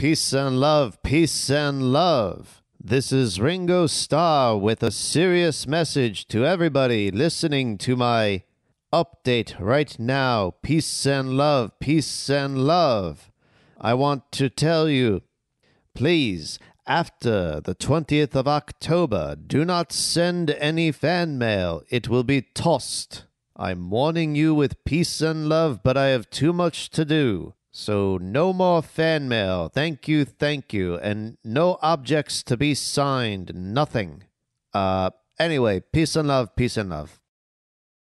peace and love, peace and love. This is Ringo Starr with a serious message to everybody listening to my update right now. Peace and love, peace and love. I want to tell you, please, after the 20th of October, do not send any fan mail. It will be tossed. I'm warning you with peace and love, but I have too much to do. So no more fan mail. Thank you, and no objects to be signed. Nothing. Anyway, peace and love, peace and love.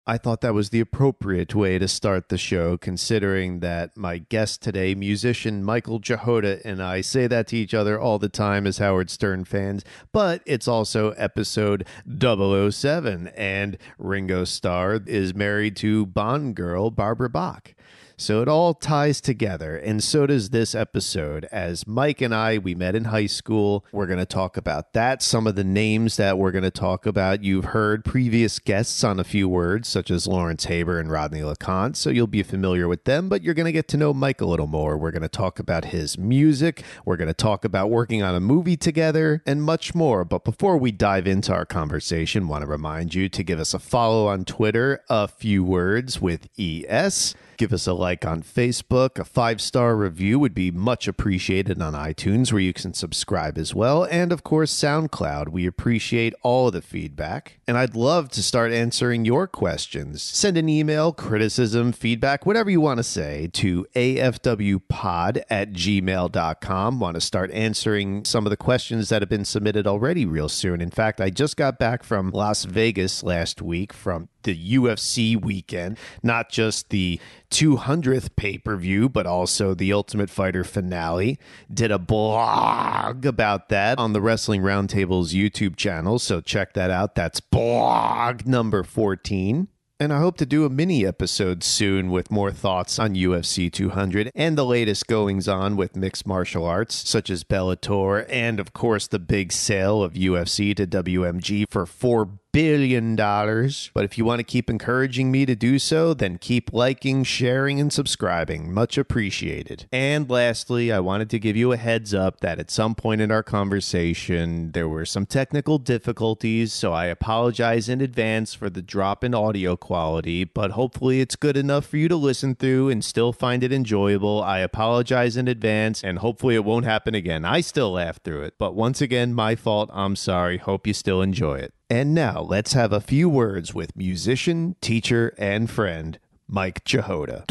I thought that was the appropriate way to start the show, considering that my guest today, musician Michael Jahoda, and I say that to each other all the time as Howard Stern fans, but it's also episode 007, and Ringo Starr is married to Bond girl Barbara Bach. So it all ties together, and so does this episode. As Mike and I, we met in high school. We're going to talk about that. Some of the names that we're going to talk about, you've heard previous guests on a few words, such as Lawrence Haber and Rodney LeConte, so you'll be familiar with them, but you're going to get to know Mike a little more. We're going to talk about his music. We're going to talk about working on a movie together, and much more. But before we dive into our conversation, I want to remind you to give us a follow on Twitter, a few words with ES. Give us a like on Facebook. A 5-star review would be much appreciated on iTunes, where you can subscribe as well. And of course, SoundCloud. We appreciate all of the feedback. And I'd love to start answering your questions. Send an email, criticism, feedback, whatever you want to say, to afwpod@gmail.com. Want to start answering some of the questions that have been submitted already real soon. In fact, I just got back from Las Vegas last week from the UFC weekend, not just the 200th pay-per-view, but also the Ultimate Fighter finale. Did a blog about that on the Wrestling Roundtable's YouTube channel, so check that out. That's blog number 14. And I hope to do a mini episode soon with more thoughts on UFC 200 and the latest goings-on with mixed martial arts, such as Bellator, and of course the big sale of UFC to WMG for $4 billion. But if you want to keep encouraging me to do so, then keep liking, sharing, and subscribing. Much appreciated. And lastly, I wanted to give you a heads up that at some point in our conversation, there were some technical difficulties, so I apologize in advance for the drop in audio quality, but hopefully it's good enough for you to listen through and still find it enjoyable. I apologize in advance, and hopefully it won't happen again. I still laugh through it, but once again, my fault. I'm sorry. Hope you still enjoy it. And now, let's have a few words with musician, teacher, and friend, Mike Jahoda.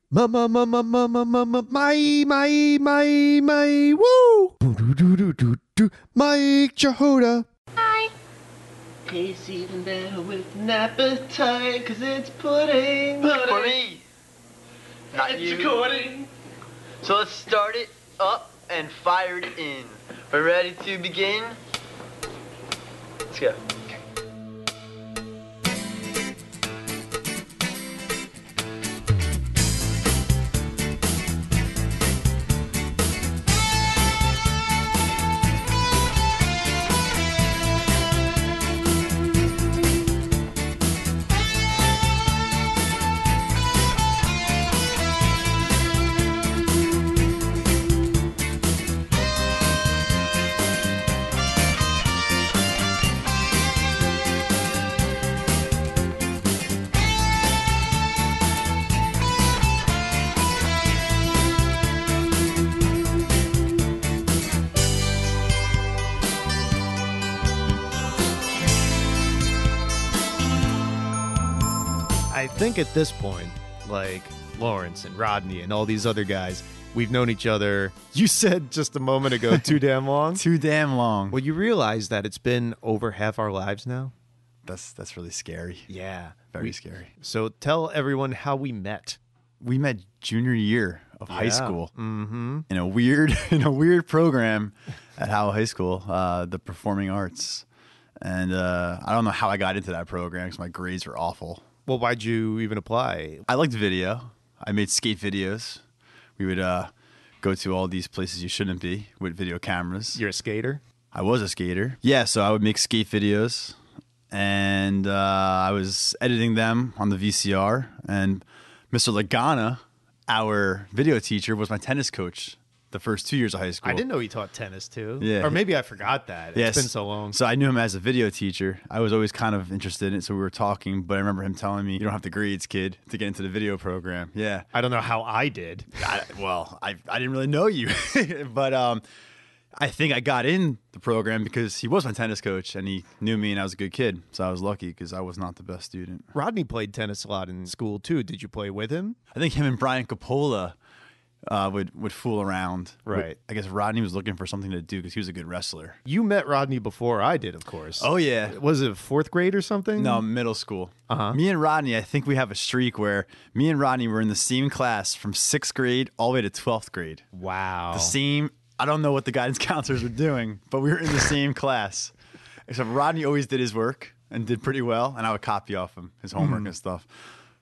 My, woo! Mike Jahoda. Hi. Tastes even better with an appetite, cause it's pudding. For me, not it's you. recording. So let's start it up and fire it in. We're ready to begin? Let's go. I think at this point, like Lawrence and Rodney and all these other guys, we've known each other, you said just a moment ago, too damn long. Too damn long. Well, you realize that it's been over half our lives now? That's really scary. Yeah. Very scary. So tell everyone how we met. We met junior year of high school Mm-hmm. in a weird program at Howell High School, the performing arts. And I don't know how I got into that program because my grades were awful. Well, why'd you even apply? I liked video. I made skate videos. We would go to all these places you shouldn't be with video cameras. You're a skater? I was a skater. Yeah, so I would make skate videos. And I was editing them on the VCR. And Mr. Lagana, our video teacher, was my tennis coach the first 2 years of high school. I didn't know he taught tennis too. Yeah. Or maybe I forgot that. Yes. It's been so long. So I knew him as a video teacher. I was always kind of interested in it, so we were talking. But I remember him telling me, "You don't have the grades, kid, to get into the video program." Yeah. I don't know how I did. I didn't really know you, but I think I got in the program because he was my tennis coach and he knew me and I was a good kid. So I was lucky because I was not the best student. Rodney played tennis a lot in school too. Did you play with him? I think him and Brian Coppola would fool around. Right. I guess Rodney was looking for something to do because he was a good wrestler. You met Rodney before I did, of course. Oh, yeah. Was it fourth grade or something? No, middle school. Uh-huh. Me and Rodney, I think we have a streak where me and Rodney were in the same class from 6th grade all the way to 12th grade. Wow. The same. I don't know what the guidance counselors were doing, but we were in the same class. Except Rodney always did his work and did pretty well, and I would copy off him, his homework and stuff.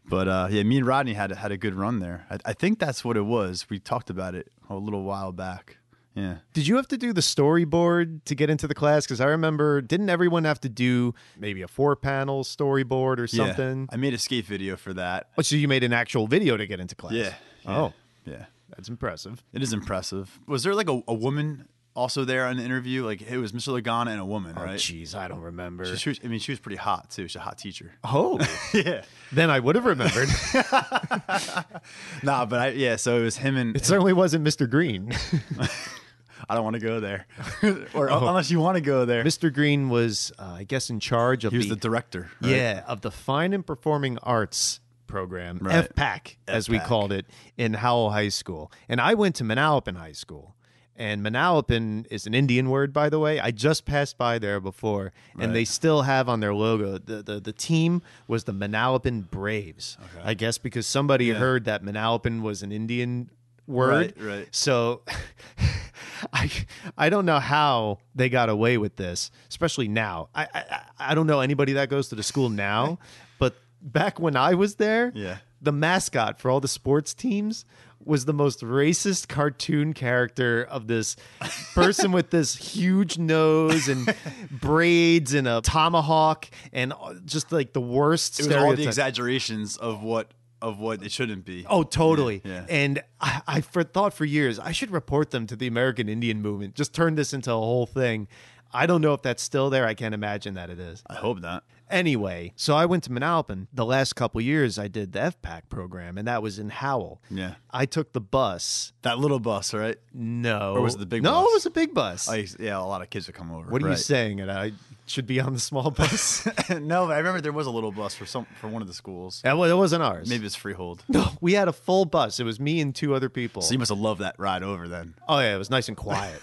But yeah, me and Rodney had a good run there. I think that's what it was. We talked about it a little while back. Yeah. Did you have to do the storyboard to get into the class? Because I remember, didn't everyone have to do maybe a 4-panel storyboard or something? Yeah. I made a skate video for that. Oh, so you made an actual video to get into class? Yeah. Oh, yeah. that's impressive. It is impressive. Was there like a woman also there on the interview? Like it was Mr. Lagana and a woman, right? Jeez, I don't remember. She was pretty hot too. She's a hot teacher. Oh, Yeah. then I would have remembered. Nah, but so it was him and It certainly wasn't Mr. Green. I don't want to go there. Or unless you want to go there. Mr. Green was, I guess, in charge of He was the director. Right? Yeah, of the Fine and Performing Arts program, Right. FPAC, as we FPAC. called it, in Howell High School. And I went to Manalapan High School. And Manalapan is an Indian word, by the way. I just passed by there before, and Right. they still have on their logo, the team was the Manalapan Braves. Okay. I guess because somebody heard that Manalapan was an Indian word. Right. So I don't know how they got away with this, especially now. I don't know anybody that goes to the school now, but back when I was there, Yeah. the mascot for all the sports teams was the most racist cartoon character of this person with this huge nose and braids and a tomahawk and just like the worst It was all the stereotype. exaggerations of what it shouldn't be. Oh, totally. Yeah. And I thought for years I should report them to the American Indian movement. Just turn this into a whole thing. I don't know if that's still there. I can't imagine that it is. I hope not. Anyway, so I went to Manalapan. The last couple years, I did the FPAC program, and that was in Howell. Yeah. I took the bus. That little bus, right? No. Or was it the big No, bus? it was a big bus. Yeah, a lot of kids would come over. What are you Right. saying? And I should be on the small bus? No, but I remember there was a little bus for one of the schools. It wasn't ours. Maybe it's freehold. No, we had a full bus. It was me and 2 other people. So you must have loved that ride over then. Oh, yeah, it was nice and quiet.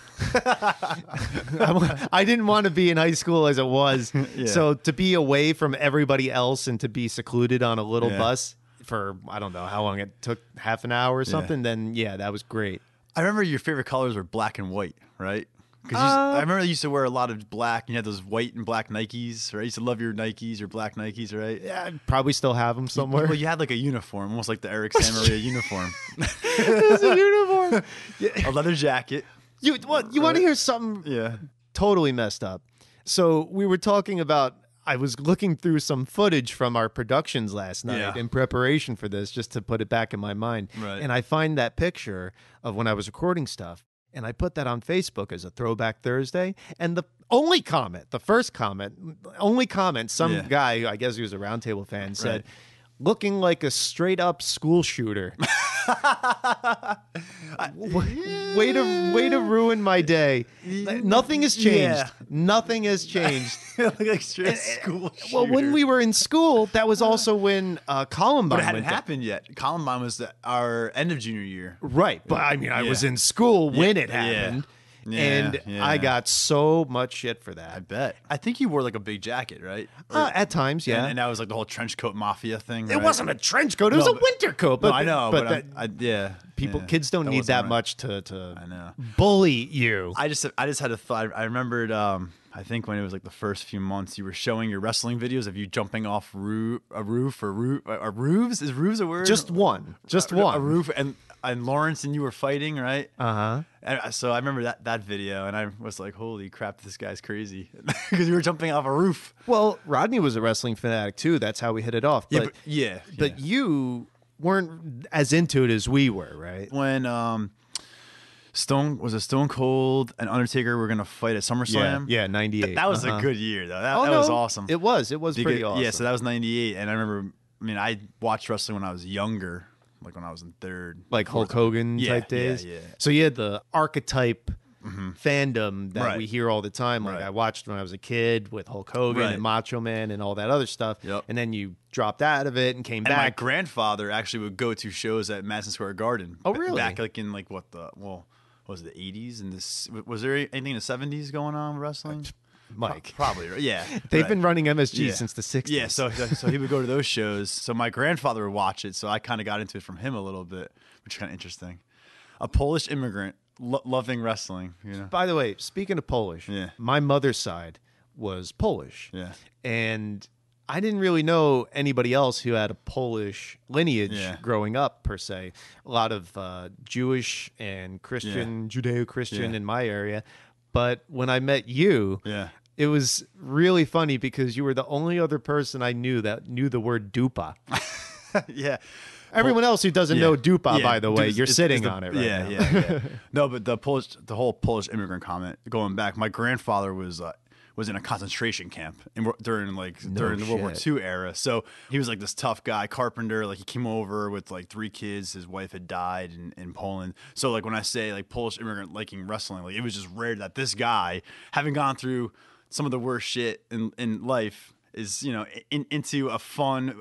I didn't want to be in high school as it was. Yeah. So to be away from everybody else and to be secluded on a little Yeah. bus for, I don't know how long it took, half an hour or something, then yeah, that was great. I remember your favorite colors were black and white, right? Because I remember you used to wear a lot of black. And you had those white and black Nikes, right? You used to love your Nikes, your black Nikes, right? Yeah, I probably still have them somewhere. Well, you had like a uniform, almost like the Eric Santamaria uniform. It's a uniform. A leather jacket. You want to hear something Yeah. totally messed up? So we were talking about, I was looking through some footage from our productions last night Yeah. in preparation for this, just to put it back in my mind. Right. And I find that picture of when I was recording stuff, and I put that on Facebook as a Throwback Thursday. And the only comment, some Yeah. guy, I guess he was a Roundtable fan, said, Right. looking like a straight up school shooter. Way to ruin my day. Nothing has changed. Yeah. Nothing has changed. Like straight school Well, when shooter. we were in school, that was also when Columbine But it hadn't went down. happened yet. Columbine was our end of junior year. Right. But I mean, I was Yeah. in school when it Yeah. happened. Yeah, And yeah. I got so much shit for I that. bet. I think you wore like a big jacket, right? At times, yeah. And that was like the whole trench coat mafia thing. It right? wasn't a trench coat. It was No, a but- winter coat. No, I know, but, that- yeah. kids don't need wasn't that right. much to I know. bully you. I just had a thought. I remembered. I think when it was like the first few months, you were showing your wrestling videos of you jumping off a roof or roofs. Is roofs a word? Just one. A roof, and Lawrence and you were fighting, right? Uh-huh. And so I remember that video, and I was like, "Holy crap, this guy's crazy!" Because you were jumping off a roof. Well, Rodney was a wrestling fanatic too. That's how we hit it off. But, But you weren't as into it as we were, right? when Stone Cold and Undertaker were gonna fight at SummerSlam. Yeah, 98. That was a good year though. That no, was awesome. It was pretty awesome. Yeah, so that was 98, and I remember. I mean, I watched wrestling when I was younger, like when I was in third, like Hulk Hogan type days. Yeah. So you had the archetype fandom that we hear all the time. Like Right. I watched when I was a kid with Hulk Hogan Right. and Macho Man and all that other stuff. Yep. And then you dropped out of it and came And my back. grandfather actually would go to shows at Madison Square Garden. Oh, really? Back like in like what was it, the 80s? And this was there anything in the 70s going on with wrestling? Mike. Probably, right? Yeah. They've right. been running MSG Yeah. since the 60s. Yeah, so he would go to those shows. So my grandfather would watch it. So I kind of got into it from him a little bit, which is kind of interesting. A Polish immigrant loving wrestling, you know. By the way, speaking of Polish, my mother's side was Polish. Yeah. And I didn't really know anybody else who had a Polish lineage growing up, per se. A lot of Jewish and Christian, Judeo-Christian in my area. But when I met you, it was really funny because you were the only other person I knew that knew the word dupa. Yeah. Everyone else who doesn't know dupa, by the way, you're sitting on it right now. Yeah. No, but the whole Polish immigrant comment, going back, my grandfather was in a concentration camp during the World War II era. So he was like this tough guy, carpenter. Like he came over with like 3 kids. His wife had died in Poland. So like when I say like Polish immigrant liking wrestling, like it was just rare that this guy, having gone through some of the worst shit in life, is, you know, into a fun,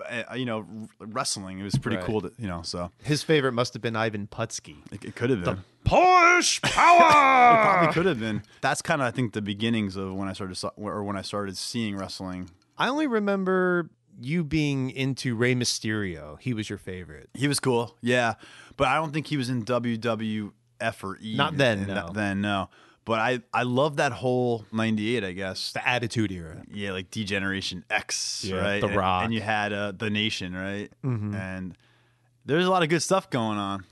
wrestling. It was pretty cool to, so. His favorite must have been Ivan Putski. It could have been. Polish power! It probably could have been. That's kind of, I think, the beginnings of when I started seeing wrestling. I only remember you being into Rey Mysterio. He was your favorite. He was cool, yeah. But I don't think he was in WWF or E. Not then, no. No. But I love that whole 98, I guess. The Attitude Era. Yeah, like D-Generation X, right? The Rock. And you had The Nation, right? Mm-hmm. And there's a lot of good stuff going on.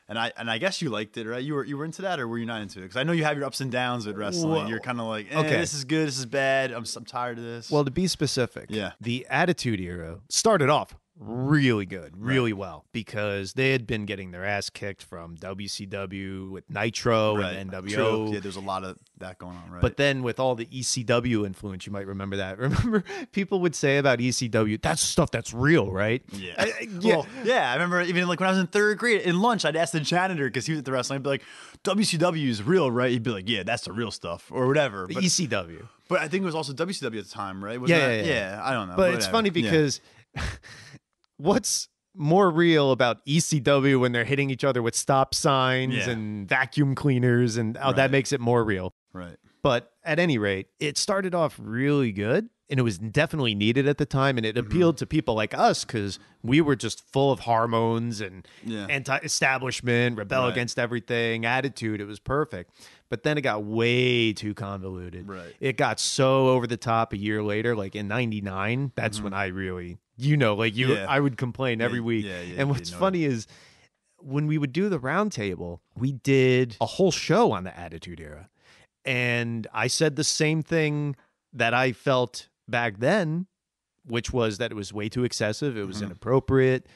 And I guess you liked it, right? You were into that, or were you not into it? Because I know you have your ups and downs with wrestling. Well, you're kind of like, okay, this is good, this is bad. I'm tired of this. Well, to be specific, the Attitude Era started off really good, really well, because they had been getting their ass kicked from WCW with Nitro and NWO. True. Yeah, there's a lot of that going on, right? But then with all the ECW influence, you might remember that. Remember, people would say about ECW, that's stuff that's real, right? Yeah. Well, yeah, I remember even like when I was in 3rd grade, in lunch, I'd ask the janitor, because he was at the wrestling, I'd be like, WCW is real, right? He'd be like, yeah, that's the real stuff, or whatever. The ECW. But I think it was also WCW at the time, right? Yeah, I don't know. But it's funny because what's more real about ECW when they're hitting each other with stop signs and vacuum cleaners, and that makes it more real. Right. But at any rate, it started off really good, and it was definitely needed at the time, and it appealed to people like us because we were just full of hormones and anti-establishment, rebel against everything, attitude. It was perfect. But then it got way too convoluted. Right. It got so over the top a year later, like in 99, that's when I really, I would complain every week. And what's funny is when we would do the roundtable, we did a whole show on the Attitude Era. And I said the same thing that I felt back then, which was that it was way too excessive. It was inappropriate,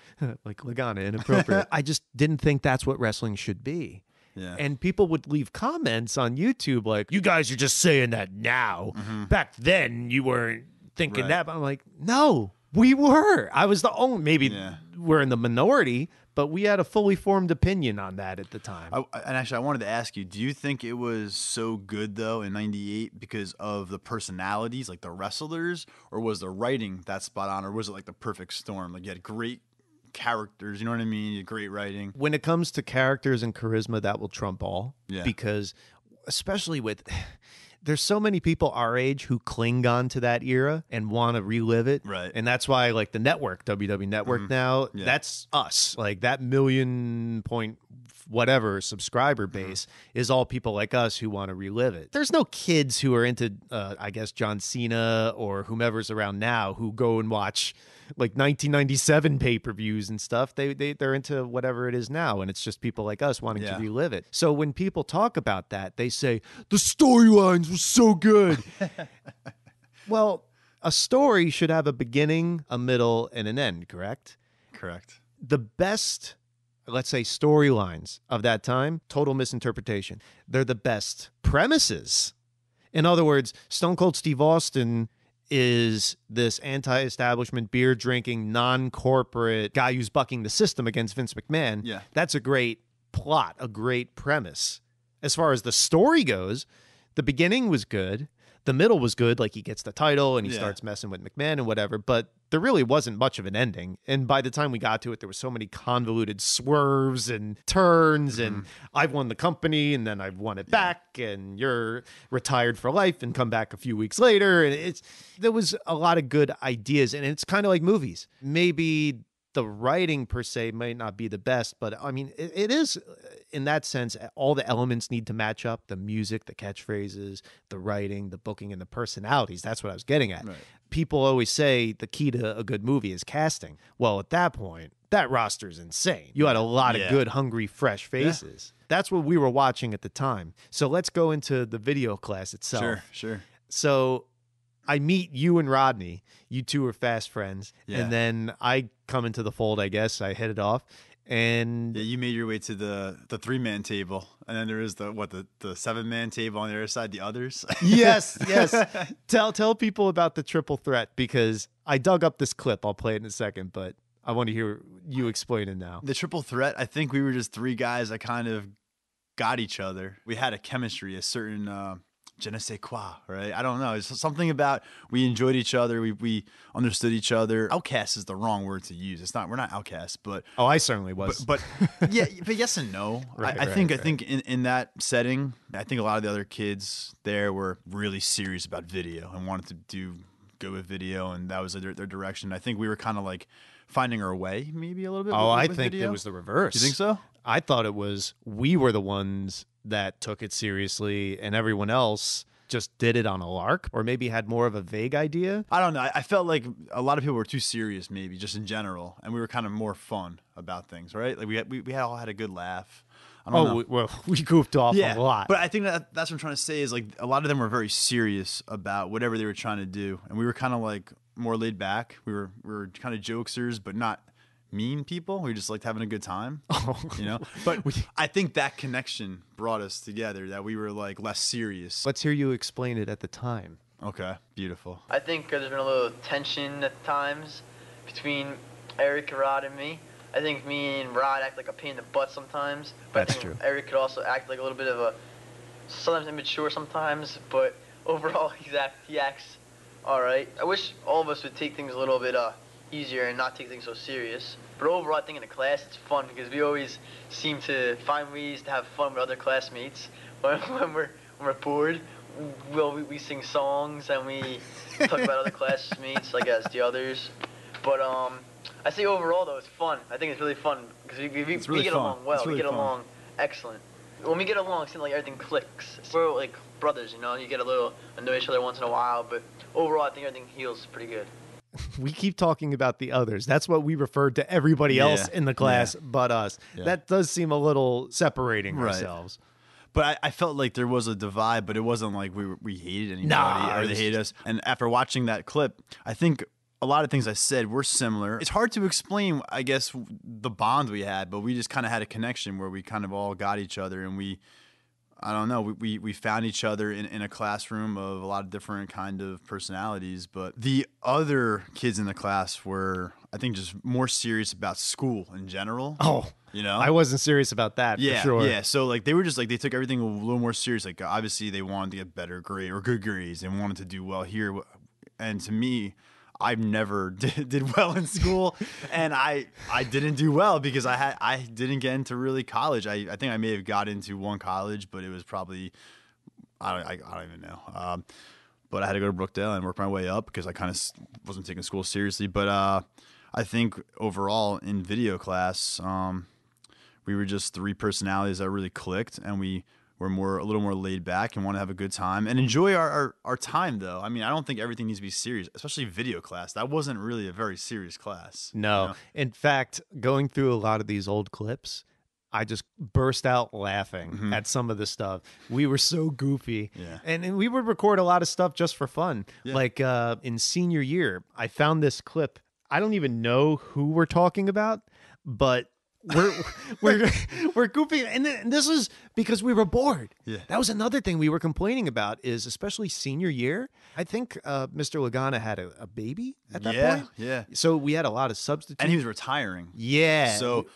like Lagana, inappropriate. I just didn't think that's what wrestling should be. Yeah. And people would leave comments on YouTube like, you guys are just saying that now. Back then, you weren't thinking that. But I'm like, no, we were. I was the only, maybe we're in the minority, but we had a fully formed opinion on that at the time. And actually, I wanted to ask you, do you think it was so good, though, in 98 because of the personalities, like the wrestlers, or was the writing that spot on, or was it like the perfect storm? Like you had great characters, you know what I mean? You had great writing. When it comes to characters and charisma, that will trump all. Yeah. Because especially with... There's so many people our age who cling on to that era and want to relive it. Right. And that's why, like, the network, WWE Network now, that's us. Like, that 1 million whatever subscriber base is all people like us who want to relive it. There's no kids who are into, I guess, John Cena or whomever's around now who go and watch like 1997 pay-per-views and stuff. They're into whatever it is now, and it's just people like us wanting to relive it. So when people talk about that, they say the storylines were so good. Well, a story should have a beginning, a middle, and an end, correct? Correct. The best, let's say, storylines of that time, total misinterpretation. They're the best premises. In other words, Stone Cold Steve Austin is this anti-establishment, beer-drinking, non-corporate guy who's bucking the system against Vince McMahon. Yeah. That's a great plot, a great premise. As far as the story goes, the beginning was good. The middle was good, like he gets the title and he starts messing with McMahon and whatever, but there really wasn't much of an ending. And by the time we got to it, there were so many convoluted swerves and turns and I've won the company and then I've won it back and you're retired for life and come back a few weeks later. And there was a lot of good ideas, and it's kind of like movies. Maybe the writing per se might not be the best, but I mean, it is in that sense, all the elements need to match up: the music, the catchphrases, the writing, the booking, and the personalities. That's what I was getting at. Right. People always say the key to a good movie is casting. Well, at that point, that roster's insane. You had a lot of good, hungry, fresh faces. Yeah. That's what we were watching at the time. So let's go into the video class itself. Sure. So I meet you and Rodney. You two are fast friends. Yeah. And then I come into the fold, I guess. I hit it off. And you made your way to the 3-man table. And then there is the 7-man table on the other side, the others. Yes. Tell people about the triple threat, because I dug up this clip. I'll play it in a second, but I want to hear you explain it now. The triple threat, I think we were just 3 guys that kind of got each other. We had a chemistry, a certain je ne sais quoi, right? I don't know. It's something about we enjoyed each other. We understood each other. Outcast is the wrong word to use. It's not. We're not outcasts, but I certainly was. But yes and no. I think in that setting, I think a lot of the other kids there were really serious about video and wanted to go with video, and that was their direction. I think we were kind of like finding our way, maybe a little bit. I think video. It was the reverse. You think so? I thought it was we were the ones that took it seriously, and everyone else just did it on a lark, or maybe had more of a vague idea. I don't know. I felt like a lot of people were too serious, maybe just in general, and we were kind of more fun about things, right? Like we all had a good laugh. I don't know. We goofed off a lot. But I think that's what I'm trying to say is like a lot of them were very serious about whatever they were trying to do, and we were kind of like more laid back. We were kind of jokesters, but not mean people. We just liked having a good time, you know. But I think that connection brought us together. That we were like less serious. Let's hear you explain it at the time. Okay, beautiful. I think there's been a little tension at times between Eric, Rod, and me. I think me and Rod act like a pain in the butt sometimes. But That's true. Eric could also act like a little bit of sometimes immature sometimes. But overall, he acts all right. I wish all of us would take things a little bit easier and not take things so serious. But overall, I think in the class it's fun because we always seem to find ways to have fun with other classmates. When we're bored, we sing songs and we talk about other classmates, like as the others. But I say overall though, it's fun. I think it's really fun because we get along well. We get along excellent. When we get along, it seems like everything clicks. We're like brothers, you know. You get a little annoy each other once in a while, but overall, I think everything heals pretty good. We keep talking about the others. That's what we referred to everybody else in the class but us. Yeah. That does seem a little separating ourselves. But I felt like there was a divide, but it wasn't like we hated anybody or they hated us. And after watching that clip, I think a lot of things I said were similar. It's hard to explain, I guess, the bond we had, but we just kind of had a connection where we kind of all got each other, and we found each other in a classroom of a lot of different kind of personalities. But the other kids in the class were, I think, just more serious about school in general. Oh, you know, I wasn't serious about that. Yeah, for sure. Yeah. So like they were just like they took everything a little more serious. Like obviously they wanted to get better grade or good grades and wanted to do well here. And to me, I never did well in school, and I didn't do well because I didn't get into really college. I think I may have got into one college, but it was probably I don't even know. But I had to go to Brookdale and work my way up because I kind of wasn't taking school seriously. But I think overall in video class, we were just 3 personalities that really clicked, and we were a little more laid back and want to have a good time and enjoy our time, though. I mean, I don't think everything needs to be serious, especially video class. That wasn't really a very serious class. No. You know? In fact, going through a lot of these old clips, I just burst out laughing at some of the stuff. We were so goofy. Yeah. And we would record a lot of stuff just for fun. Yeah. Like in senior year, I found this clip. I don't even know who we're talking about, but we're goofing, and this is because we were bored. Yeah. That was another thing we were complaining about, is especially senior year. I think Mr. Lagana had a baby at that point. Yeah. So we had a lot of substitutes. And he was retiring. Yeah. So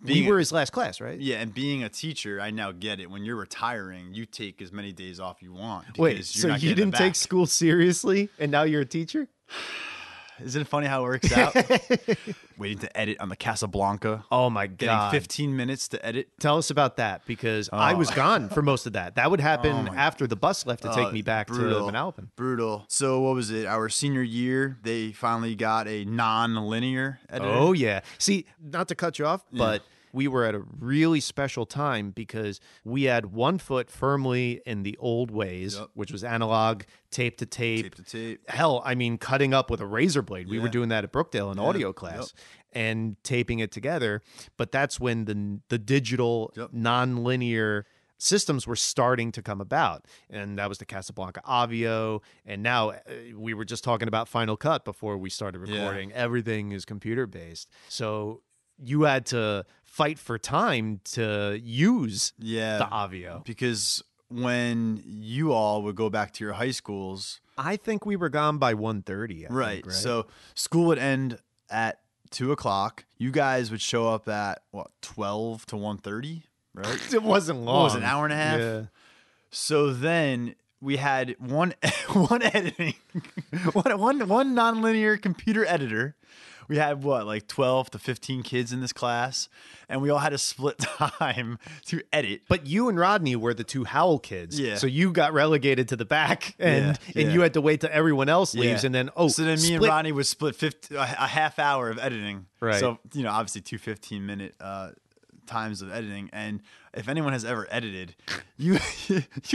we were his last class, right? Yeah, and being a teacher, I now get it. When you're retiring, you take as many days off you want. Wait, because so you're not you getting didn't it take back. school seriously, and now you're a teacher? Isn't it funny how it works out? Waiting to edit on the Casablanca. Oh my Getting God. 15 minutes to edit. Tell us about that, because I was gone for most of that. That would happen after the bus left to take me back to Manalapan. Brutal. So what was it? Our senior year, they finally got a non-linear editor. Oh, yeah. See, not to cut you off, but we were at a really special time because we had one foot firmly in the old ways, which was analog, tape to tape. Tape to tape. Hell, I mean, cutting up with a razor blade. We were Yeah. doing that at Brookdale in audio class and taping it together. But that's when the digital, non-linear systems were starting to come about, and that was the Casablanca Avio. And now we were just talking about Final Cut before we started recording. Everything is computer based, so you had to fight for time to use the Avio. Because when you all would go back to your high schools, I think we were gone by 1:30. right? So school would end at 2:00. You guys would show up at 12 to 1:30, right? It wasn't long. What was it, an hour and a half? Yeah. So then we had one editing, one nonlinear computer editor. We had like 12 to 15 kids in this class, and we all had to split time to edit. But you and Rodney were the two Howell kids. Yeah. So you got relegated to the back, and you had to wait till everyone else leaves, and then so then me and Rodney would split a half hour of editing. Right. So obviously 2 15-minute times of editing, and if anyone has ever edited, you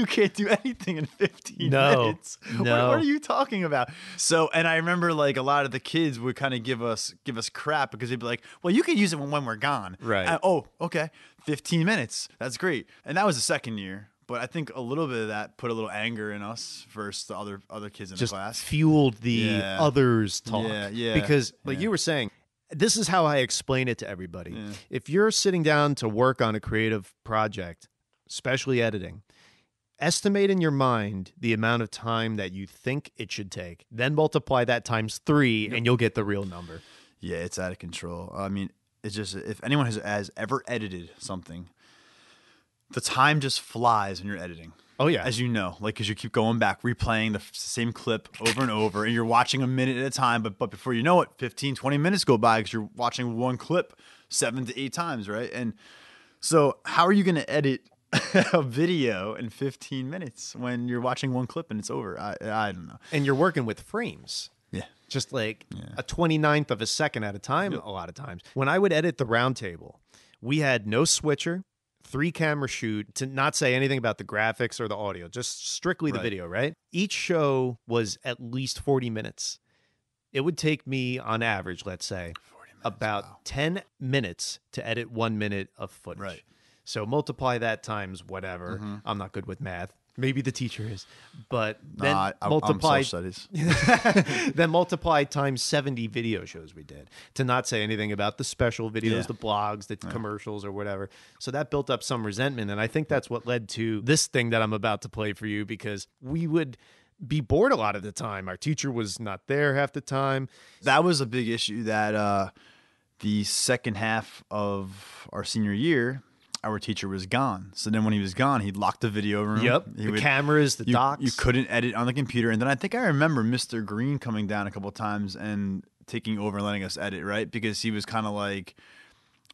can't do anything in 15 minutes. No. What are you talking about? So, and I remember like a lot of the kids would kind of give us crap because they'd be like, well, you can use it when we're gone. Right. Oh, okay. 15 minutes. That's great. And that was the second year. But I think a little bit of that put a little anger in us versus the other kids in just the class. fueled the others talk. Yeah. Because like you were saying, this is how I explain it to everybody. Yeah. If you're sitting down to work on a creative project, especially editing, estimate in your mind the amount of time that you think it should take, then multiply that times 3, and you'll get the real number. Yeah, it's out of control. I mean, it's just, if anyone has ever edited something, the time just flies when you're editing. Oh, yeah. As you know, like, because you keep going back, replaying the same clip over and over, and you're watching a minute at a time. But before you know it, 15, 20 minutes go by because you're watching one clip 7 to 8 times, right? And so how are you going to edit a video in 15 minutes when you're watching one clip and it's over? I don't know. And you're working with frames. Yeah. Just like a 29th of a second at a time, a lot of times. When I would edit the roundtable, we had no switcher, 3-camera shoot, to not say anything about the graphics or the audio, just strictly the video, right? Each show was at least 40 minutes. It would take me, on average, let's say, about 10 minutes to edit 1 minute of footage. Right. So multiply that times whatever. I'm not good with math. Maybe the teacher is. But then multiply I'm social studies. then multiply times 70 video shows we did, to not say anything about the special videos, the blogs, the commercials, or whatever. So that built up some resentment, and I think that's what led to this thing that I'm about to play for you, because we would be bored a lot of the time. Our teacher was not there half the time. That was a big issue that the second half of our senior year, our teacher was gone. So then when he was gone, he'd lock the video room. The cameras, the docs. You couldn't edit on the computer. And then I think I remember Mr. Green coming down a couple of times and taking over and letting us edit, right? Because he was kind of like,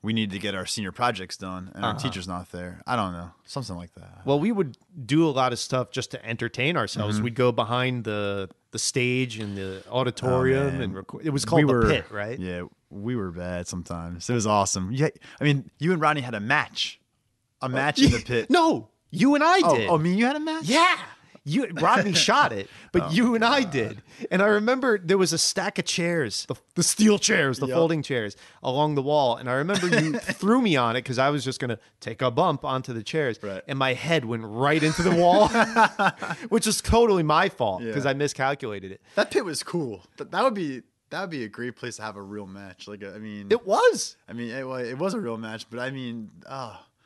we need to get our senior projects done, and our teacher's not there. I don't know. Something like that. Well, we would do a lot of stuff just to entertain ourselves. We'd go behind the stage in the auditorium and record. It was called the Pit, right? Yeah, we were bad sometimes. It was awesome. Yeah, I mean, you and Rodney had a match in the Pit. No, you and I did. Oh, me and you had a match? Yeah. Rodney shot it, but you and I did. And I remember there was a stack of chairs, the steel chairs, the folding chairs along the wall. And I remember you threw me on it because I was just going to take a bump onto the chairs. Right. And my head went right into the wall, which is totally my fault because I miscalculated it. That pit was cool. That that'd be a great place to have a real match. Like, I mean, It was. I mean, it was a real match, but I mean,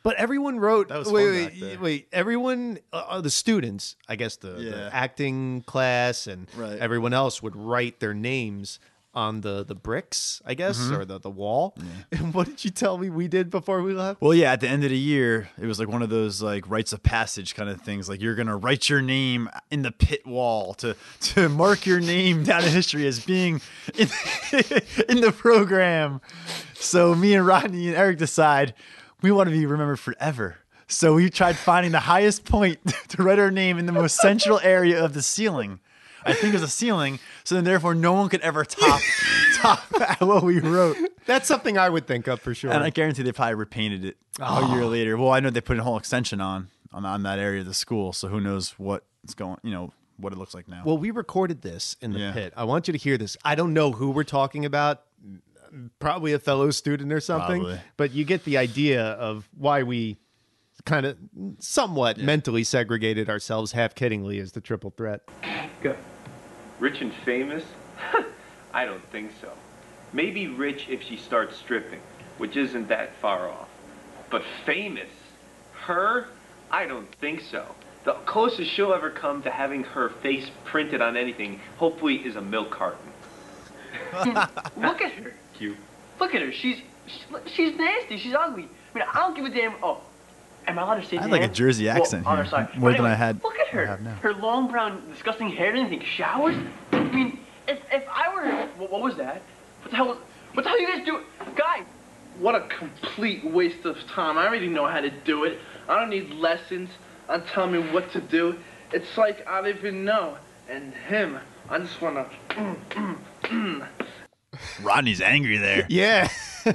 But everyone wrote. That was fun back there. Wait. Everyone, the students, I guess the acting class and Right. everyone else would write their names on the bricks, I guess, or the wall. Yeah. And what did you tell me we did before we left? well, yeah, at the end of the year, it was like one of those like rites of passage kind of things. Like you're gonna write your name in the pit wall to mark your name down in history as being in, in the program. So me and Rodney and Eric decide we want to be remembered forever. So we tried finding the highest point to write our name in the most central area of the ceiling. I think it was a ceiling, so then therefore no one could ever top what we wrote. That's something I would think of for sure. And I guarantee they probably repainted it a year later. Well, I know they put a whole extension on that area of the school, so who knows what it looks like now. Well, we recorded this in the pit. I want you to hear this. I don't know who we're talking about. Probably a fellow student or something. Probably. But you get the idea of why we kind of somewhat mentally segregated ourselves half-kiddingly as the triple threat. Go. Rich and famous? I don't think so. Maybe rich if she starts stripping, which isn't that far off. But famous? Her? I don't think so. The closest she'll ever come to having her face printed on anything, hopefully, is a milk carton. Look at her. Cute. Look at her. She's nasty. She's ugly. I mean, I don't give a damn. Oh, am I allowed to say I had that? like a Jersey accent on here, her side. more But than I anyway, had. Look at I her. have now. Her long brown, disgusting hair. Didn't think showers. I mean, if I were, what was that? What the hell you guys do, guys? What a complete waste of time. I already know how to do it. I don't need lessons on telling me what to do. It's like I don't even know. And him, I just want to... Rodney's angry there. Yeah.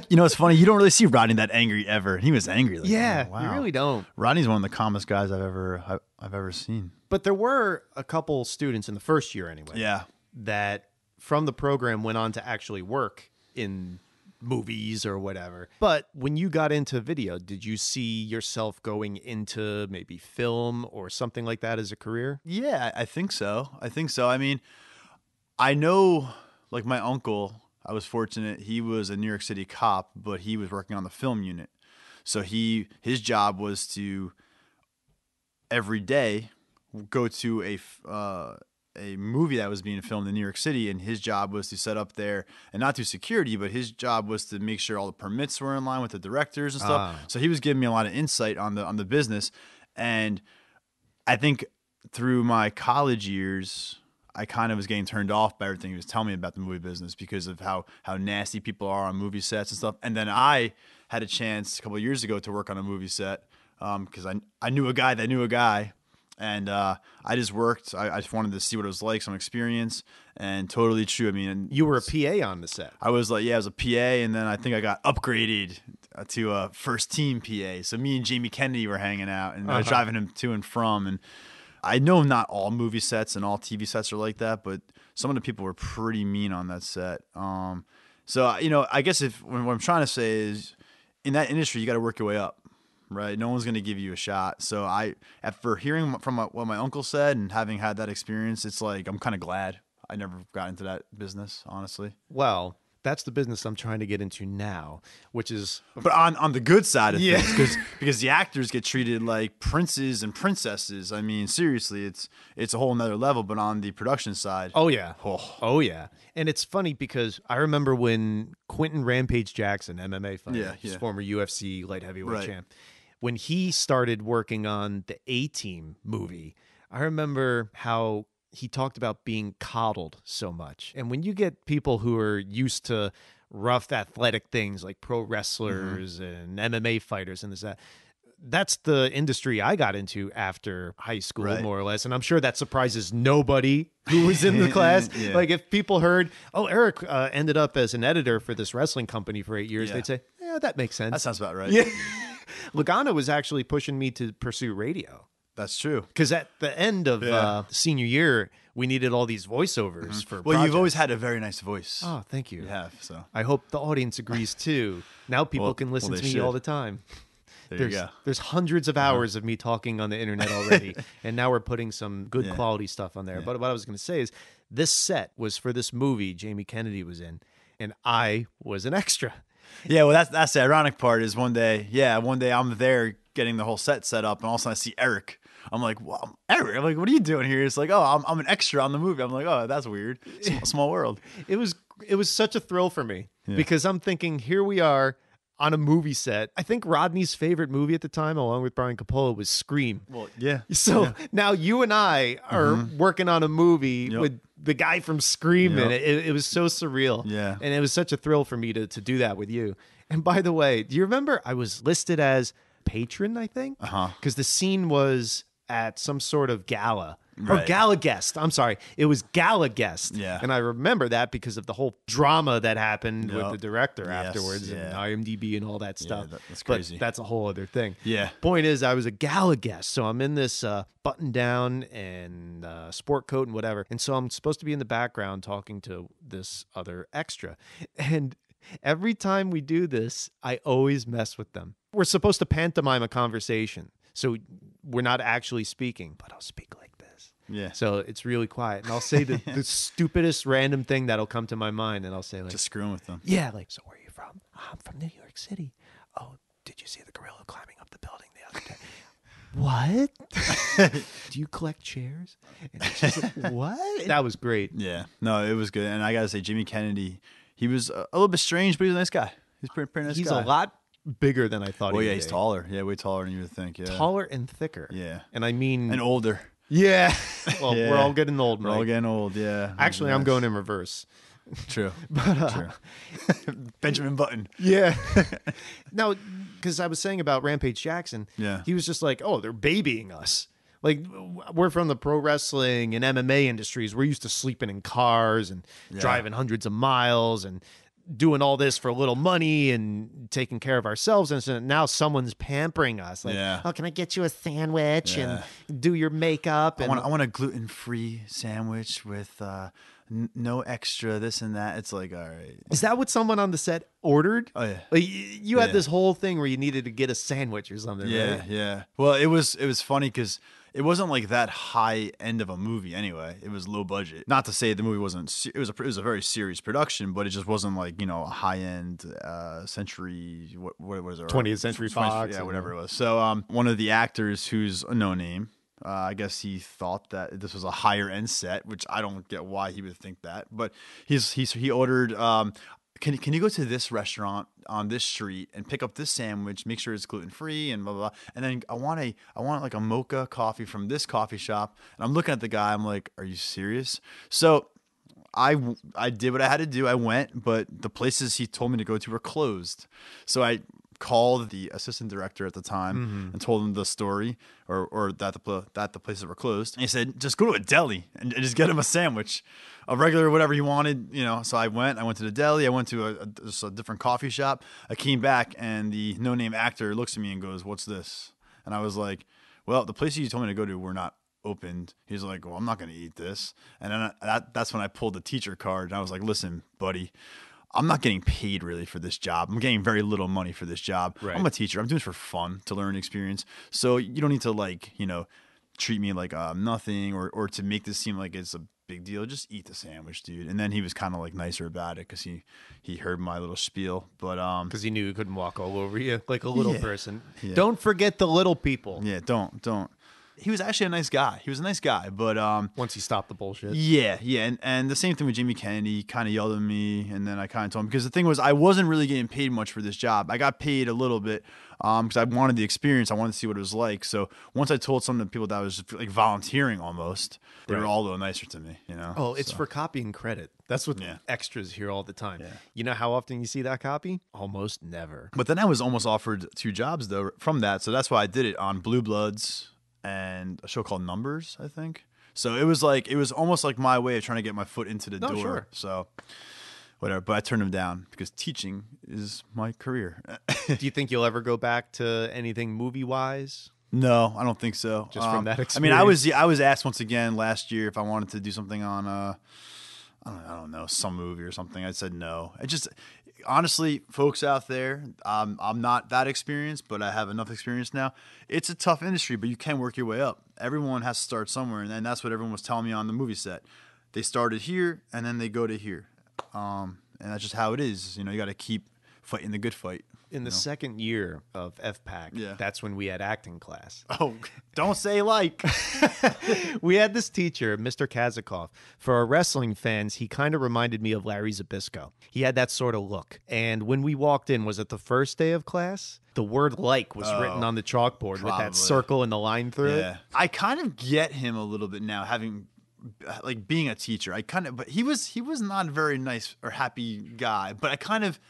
You know, it's funny. You don't really see Rodney that angry ever. He was angry. Like, Yeah, oh, wow. you really don't. Rodney's one of the calmest guys I've ever seen. But there were a couple students in the first year anyway. Yeah. That from the program went on to actually work in movies or whatever. But when you got into video, did you see yourself going into maybe film or something like that as a career? Yeah, I think so. I mean, I know, like my uncle, I was fortunate. He was a New York City cop, but he was working on the film unit. So his job was to every day go to a movie that was being filmed in New York City, and his job was to set up there and not do security, but his job was to make sure all the permits were in line with the directors and stuff. So he was giving me a lot of insight on the business, and I think through my college years, I kind of was getting turned off by everything he was telling me about the movie business because of how nasty people are on movie sets and stuff. And then I had a chance a couple of years ago to work on a movie set because I knew a guy that knew a guy. And I just worked. I just wanted to see what it was like, some experience, and totally true. I mean, You were a PA on the set. I was like, I was a PA, and then I think I got upgraded to a first team PA. So me and Jamie Kennedy were hanging out, and I was driving him to and from. And I know not all movie sets and all TV sets are like that, but some of the people were pretty mean on that set. So I guess what I'm trying to say is, in that industry, you got to work your way up. Right, no one's going to give you a shot. So after hearing from what my uncle said and having had that experience, it's like I'm kind of glad I never got into that business, honestly. Well, that's the business I'm trying to get into now, which is... But on the good side of things, because the actors get treated like princes and princesses. I mean, seriously, it's a whole nother level. But on the production side, Oh, yeah. And it's funny because I remember when Quentin Rampage Jackson, MMA fighter, his former UFC light heavyweight champ, when he started working on the A-Team movie, I remember how he talked about being coddled so much. And when you get people who are used to rough athletic things like pro wrestlers and MMA fighters and that's the industry I got into after high school, more or less. And I'm sure that surprises nobody who was in the class. Like if people heard, Eric ended up as an editor for this wrestling company for 8 years, they'd say, yeah, that makes sense. that sounds about right. Yeah. Lagana was actually pushing me to pursue radio. That's true. Because at the end of senior year, we needed all these voiceovers for Well, you've projects. always had a very nice voice. Oh, thank you. You have, so. I hope the audience agrees too. Now people can listen they to me should. all the time. There you go. There's hundreds of hours of me talking on the internet already, and now we're putting some good quality stuff on there. But what I was going to say is this set was for this movie Jamie Kennedy was in, and I was an extra. Yeah, well, that's the ironic part is one day I'm there getting the whole set up, and all of a sudden I see Eric. I'm like, well, Eric, I'm like, what are you doing here? It's like, oh, I'm an extra on the movie. I'm like, oh, that's weird. Small world. It was such a thrill for me because I'm thinking, here we are on a movie set. I think Rodney's favorite movie at the time, along with Brian Coppola, was Scream. Well, yeah. So now you and I are working on a movie with the guy from Scream in it. It was so surreal. Yeah. And it was such a thrill for me to do that with you. And by the way, do you remember I was listed as patron, I think? Because the scene was at some sort of gala. Or gala guest. I'm sorry. It was gala guest. Yeah. And I remember that because of the whole drama that happened with the director afterwards and IMDb and all that stuff. That's crazy. But that's a whole other thing. Yeah. Point is, I was a gala guest. So I'm in this button down and sport coat and whatever. And so I'm supposed to be in the background talking to this other extra. And every time we do this, I always mess with them. We're supposed to pantomime a conversation. So we're not actually speaking, but I'll speak like this. Yeah. So it's really quiet. And I'll say the stupidest random thing that'll come to my mind. And I'll say like, just screwing with them. Yeah. Like, so where are you from? I'm from New York City. Oh, did you see the gorilla climbing up the building the other day? What? Do you collect chairs? And she's like, what? That was great. Yeah. No, it was good. And I got to say, Jimmy Kennedy, he was a little bit strange, but he's a nice guy. He's pretty nice guy. He's a lot bigger than I thought he would be. He's taller. Yeah, way taller than you would think. Yeah. Taller and thicker. Yeah. And I mean... And older. Yeah. Well, we're all getting old, Mike. We're all getting old, yeah. Actually, I'm going in reverse. True. True. Benjamin Button. Yeah. No, because I was saying about Rampage Jackson. Yeah. He was just like, oh, they're babying us. Like, we're from the pro wrestling and MMA industries. We're used to sleeping in cars and driving hundreds of miles and doing all this for a little money and taking care of ourselves. And so now someone's pampering us. Like, oh, can I get you a sandwich and do your makeup? And I want a gluten-free sandwich with no extra this and that. It's like, all right. Is that what someone on the set ordered? Oh, yeah. Like, you had this whole thing where you needed to get a sandwich or something, right? Yeah. Well, it was funny because it wasn't like that high end of a movie anyway. It was low budget. Not to say the movie wasn't. It was a very serious production, but it just wasn't like, you know, a high end century. What was it? 20th Century Fox. Yeah, whatever it was. So one of the actors who's a no name. I guess he thought that this was a higher end set, which I don't get why he would think that. But he ordered. Can you go to this restaurant on this street and pick up this sandwich, make sure it's gluten free and blah, blah, blah. And then I want like a mocha coffee from this coffee shop. And I'm looking at the guy. I'm like, are you serious? So I did what I had to do. I went, but the places he told me to go to were closed. So I called the assistant director at the time and told him the story or that the places were closed. And he said, just go to a deli and just get him a sandwich, a regular, whatever he wanted, you know. So I went to the deli. I went to a different coffee shop. I came back and the no-name actor looks at me and goes, what's this? And I was like, well, the places you told me to go to were not opened. He's like, well, I'm not going to eat this. And then that's when I pulled the teacher card and I was like, listen, buddy, I'm not getting paid really for this job. I'm getting very little money for this job. Right. I'm a teacher. I'm doing it for fun, to learn experience. So you don't need to, like, you know, treat me like nothing or to make this seem like it's a big deal. Just eat the sandwich, dude. And then he was kind of like nicer about it because he heard my little spiel. But because he knew he couldn't walk all over you like a little person. Yeah. Don't forget the little people. Yeah, don't. He was actually a nice guy. But once he stopped the bullshit. Yeah. And the same thing with Jamie Kennedy. He kind of yelled at me, and then I kind of told him, because the thing was, I wasn't really getting paid much for this job. I got paid a little bit because I wanted the experience. I wanted to see what it was like. So once I told some of the people that I was like volunteering almost, they were all a little nicer to me, you know? Oh, it's for copying credit. That's what extras hear all the time. Yeah. You know how often you see that copy? Almost never. But then I was almost offered 2 jobs, though, from that. So that's why I did it on Blue Bloods and a show called Numbers, I think. So it was almost like my way of trying to get my foot into the door. Sure. So whatever, but I turned him down because teaching is my career. Do you think you'll ever go back to anything movie-wise? No, I don't think so. Just from that experience? I mean, I was asked once again last year if I wanted to do something on I don't know, some movie or something. I said no. Honestly, folks out there, I'm not that experienced, but I have enough experience now. It's a tough industry, but you can work your way up. Everyone has to start somewhere, and that's what everyone was telling me on the movie set. they started here and then they go to here. And that's just how it is. You got to keep fighting the good fight. In the second year of FPAC, that's when we had acting class. Oh, don't say like. We had this teacher, Mr. Kazakov. For our wrestling fans, he kind of reminded me of Larry Zbyszko. He had that sort of look. And when we walked in, was it the first day of class? The word like was written on the chalkboard with that circle and the line through it. I kind of get him a little bit now, having being a teacher. But he was not a very nice or happy guy. But I kind of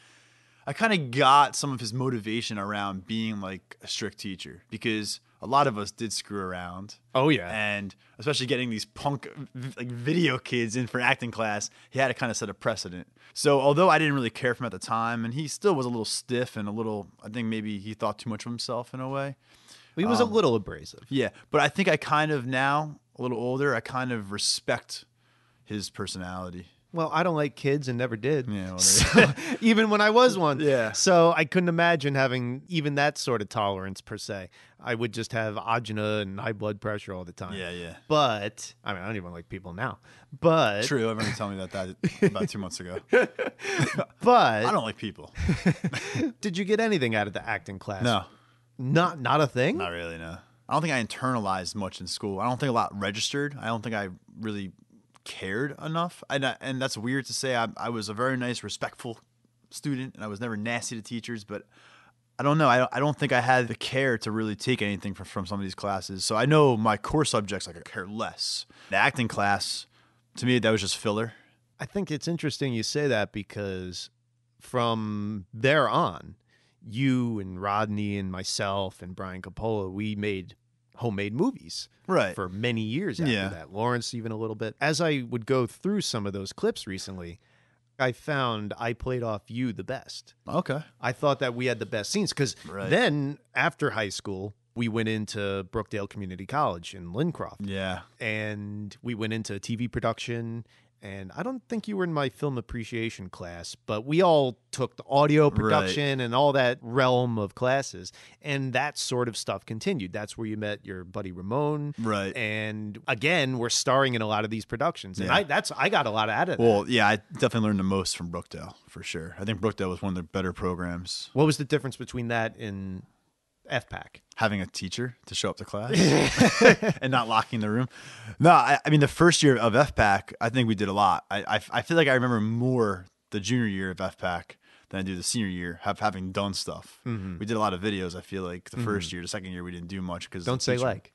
got some of his motivation around being like a strict teacher, because a lot of us did screw around. Oh yeah. And especially getting these punk like video kids in for acting class, he had to kind of set a precedent. So although I didn't really care for him at the time, and he still was a little stiff and I think maybe he thought too much of himself in a way. He was a little abrasive. Yeah. But I think I kind of now, a little older, I kind of respect his personality. Well, I don't like kids and never did. Yeah, well, so, even when I was one. Yeah. So I couldn't imagine having even that sort of tolerance per se. I would just have agina and high blood pressure all the time. Yeah. But, I don't even like people now. But true, everyone told me about that about 2 months ago. But I don't like people. Did you get anything out of the acting class? No. Not a thing? Not really, no. I don't think I internalized much in school. I don't think a lot registered. I don't think I really cared enough, and that's weird to say. I was a very nice, respectful student, and I was never nasty to teachers, but I don't know. I don't think I had the care to really take anything from some of these classes. So I know my core subjects I could care less. The acting class, to me, that was just filler. I think it's interesting you say that, because from there on, you and Rodney and myself and Brian Coppola, we made homemade movies for many years after that. Lawrence even a little bit. As I would go through some of those clips recently, I found I played off you the best. Okay. I thought that we had the best scenes, because then after high school, we went into Brookdale Community College in Lincroft. Yeah. And we went into TV production. And I don't think you were in my film appreciation class, but we all took the audio production and all that realm of classes. And that sort of stuff continued. That's where you met your buddy Ramon. Right. And again, we're starring in a lot of these productions. And I got a lot out of that. Well, yeah, I definitely learned the most from Brookdale, for sure. I think Brookdale was one of the better programs. What was the difference between that and FPAC? Having a teacher to show up to class and not locking the room. No, I mean, the first year of FPAC, I think we did a lot. I feel like I remember more the junior year of FPAC than I do the senior year, having done stuff. Mm-hmm. We did a lot of videos, I feel like, the first year. The second year, we didn't do much. Don't say like.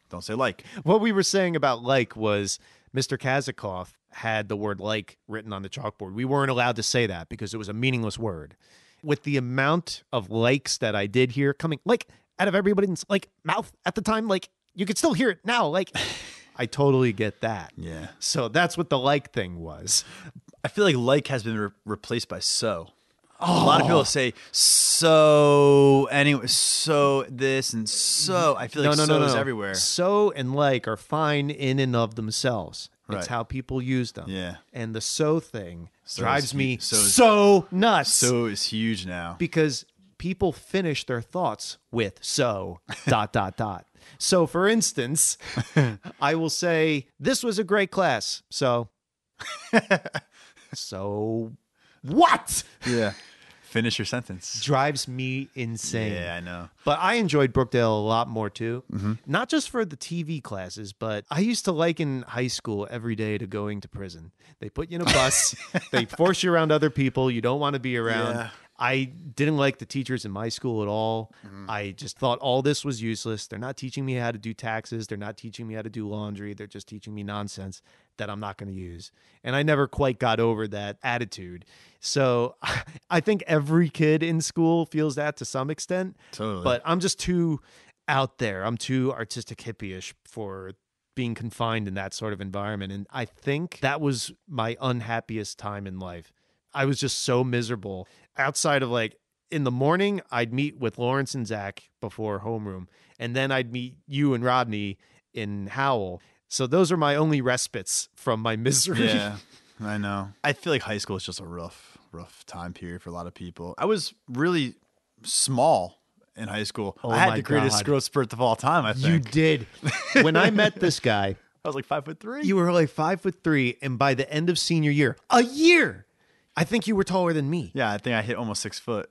What we were saying about like was Mr. Kazakov had the word like written on the chalkboard. We weren't allowed to say that because it was a meaningless word. With the amount of likes that I did hear coming, like, out of everybody's like mouth at the time, like you could still hear it now. Like, I totally get that. Yeah. So that's what the like thing was. I feel like has been replaced by so. Oh. A lot of people say so anyway, so this and so. I feel like so is everywhere. So and like are fine in and of themselves. It's how people use them. Yeah. And the so thing drives me so nuts. So is huge now. Because people finish their thoughts with so ... So, for instance, I will say, this was a great class. So what? Yeah. Finish your sentence. Drives me insane. Yeah, I know. But I enjoyed Brookdale a lot more, too. Mm-hmm. Not just for the TV classes, but I used to liken high school every day to going to prison. They put you in a bus. They force you around other people you don't want to be around. Yeah. I didn't like the teachers in my school at all. Mm-hmm. I just thought all this was useless. They're not teaching me how to do taxes. They're not teaching me how to do laundry. They're just teaching me nonsense that I'm not going to use. And I never quite got over that attitude. So I think every kid in school feels that to some extent. Totally. But I'm just too out there. I'm too artistic hippie-ish for being confined in that sort of environment. And I think that was my unhappiest time in life. I was just so miserable. Outside of like in the morning, I'd meet with Lawrence and Zach before homeroom, and then I'd meet you and Rodney in Howell. So those are my only respites from my misery. Yeah, I know. I feel like high school is just a rough time period for a lot of people. I was really small in high school. I had the greatest growth spurt of all time, I think. You did. When I met this guy, was like 5'3". You were like 5'3", and by the end of senior year, I think you were taller than me. Yeah, I think I hit almost 6 foot.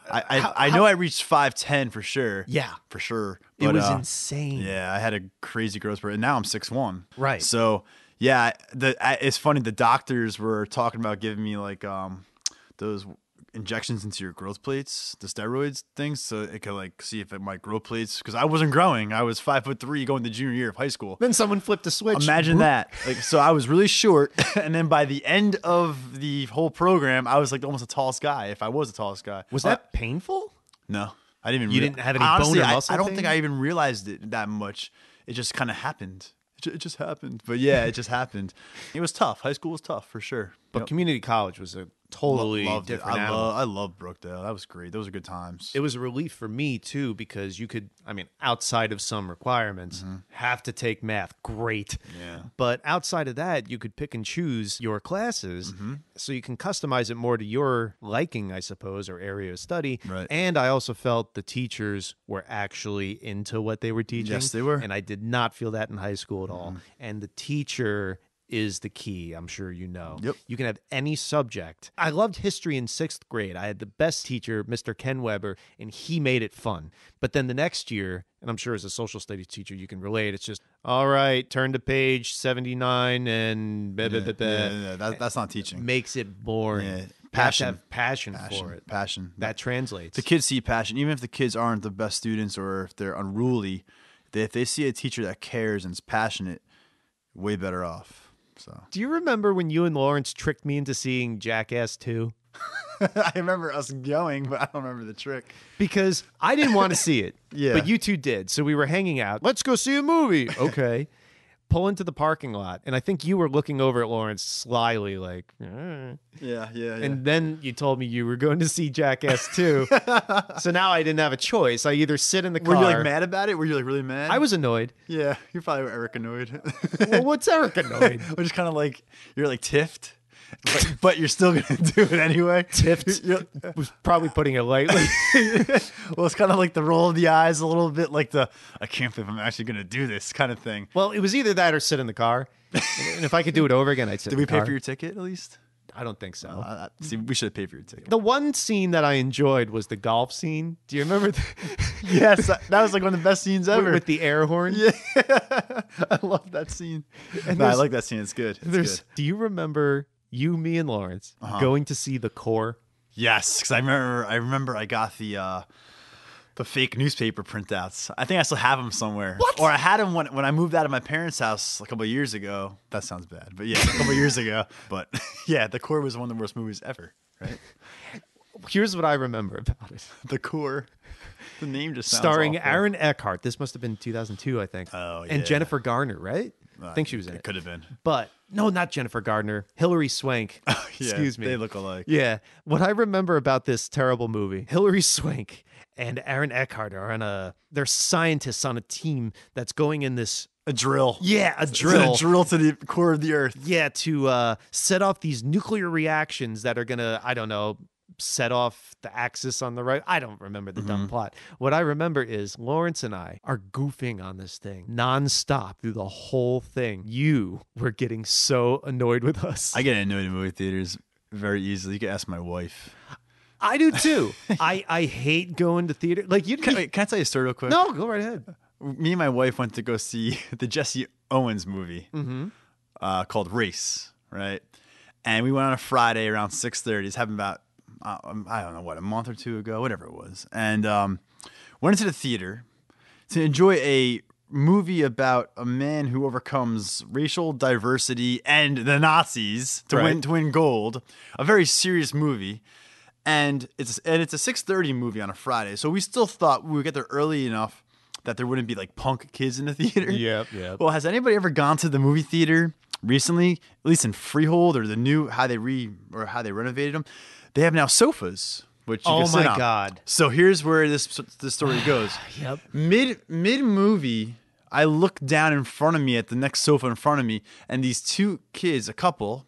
I know I reached 5'10" for sure. Yeah. For sure. It But, was insane. Yeah, I had a crazy growth spurt, and now I'm 6'1". Right. So yeah, it's funny. The doctors were talking about giving me like those injections into your growth plates, the steroids things, so it could like see if it might grow plates. Because I wasn't growing. I was 5'3" going to junior year of high school. Then someone flipped a switch. Imagine that. Like, so I was really short, and then by the end of the whole program, I was like almost the tallest guy. If I was the tallest guy, Was that painful? No, I didn't even. You didn't have any honestly, bone or muscle I don't pain? think I even realized it that much. It just kind of happened. It just happened. But yeah, it just happened. It was tough. High school was tough for sure. But community college was a totally Loved it. different animal. I love Brookdale. That was great. Those were good times. It was a relief for me too, because you could, outside of some requirements, have to take math. Great. Yeah. But outside of that, you could pick and choose your classes, so you can customize it more to your liking, I suppose, or area of study. Right. And I also felt the teachers were actually into what they were teaching. Yes, they were. And I did not feel that in high school at all. And the teacher is the key, I'm sure you know. Yep. You can have any subject. I loved history in 6th grade. I had the best teacher, Mr. Ken Weber, and he made it fun. But then the next year, and I'm sure as a social studies teacher you can relate, it's just, all right, turn to page 79 and that's not teaching. makes it boring. Yeah. You have to Passion. have passion for it. Passion. That translates. The kids see passion, even if the kids aren't the best students or if they're unruly. If they see a teacher that cares and is passionate, way better off. So Do you remember when you and Lawrence tricked me into seeing Jackass 2? I remember us going, but I don't remember the trick. Because I didn't want to see it. Yeah. But you two did. So we were hanging out. Let's go see a movie. Okay. Pull into the parking lot. And I think you were looking over at Lawrence slyly, like, Yeah. And then you told me you were going to see Jackass 2. So now I didn't have a choice. I either sit in the car. Were you like mad about it? Were you like really mad? I was annoyed. Yeah, you're probably Eric annoyed. Well, what's Eric annoyed? Or just kind of like you're like tiffed, but you're still gonna do it anyway. Tiffed was probably putting it lightly. Well, it's kind of like the roll of the eyes, a little bit like the I can't believe I'm actually gonna do this kind of thing. Well, it was either that or sit in the car. And if I could do it over again, I'd sit Did in we the car. pay for your ticket at least? I don't think so. See, we should have paid for your ticket. The one scene that I enjoyed was the golf scene. Do you remember Yes, that was like one of the best scenes ever. with the air horn? Yeah, I love that scene. And I like that scene. It's good. It's good. Do you remember you, me, and Lawrence going to see The Core? Yes, because I remember I got the fake newspaper printouts. I think I still have them somewhere. What? Or I had them when I moved out of my parents' house a couple of years ago. That sounds bad, but yeah, a couple of years ago. But yeah, The Core was one of the worst movies ever. Right? Here's what I remember about it. The Core. The name just sounds Starring awful. Aaron Eckhart. This must have been 2002, I think. Oh, And yeah. Jennifer Garner, right? I think she was in It it. could have been. But no, not Jennifer Gardner. Hillary Swank. Yeah, Excuse me. They look alike. Yeah. What I remember about this terrible movie, Hillary Swank and Aaron Eckhart are they're scientists on a team that's going in this. A drill. Yeah, a It's drill. a drill to the core of the earth. Yeah, to set off these nuclear reactions that are going to, I don't know, set off the axis on the right. I don't remember the dumb plot. What I remember is Lawrence and I are goofing on this thing nonstop through the whole thing. You were getting so annoyed with us. I get annoyed in movie theaters very easily. You can ask my wife. I do too. I hate going to theater. Like you Can I tell you a story real quick? No, go right ahead. Me and my wife went to go see the Jesse Owens movie called Race, right? And we went on a Friday around 6:30. It's happened about, I don't know, a month or two ago, whatever it was. And went into the theater to enjoy a movie about a man who overcomes racial diversity and the Nazis to win gold. A very serious movie. And it's a 6:30 movie on a Friday. So we still thought we would get there early enough that there wouldn't be like punk kids in the theater. Yep. Well, has anybody ever gone to the movie theater recently, at least in Freehold or the new how they renovated them? They have now sofas, which you can sit on. God. So here's where this story goes. Yep. Mid movie, I look down in front of me at the next sofa in front of me, and these two kids, a couple,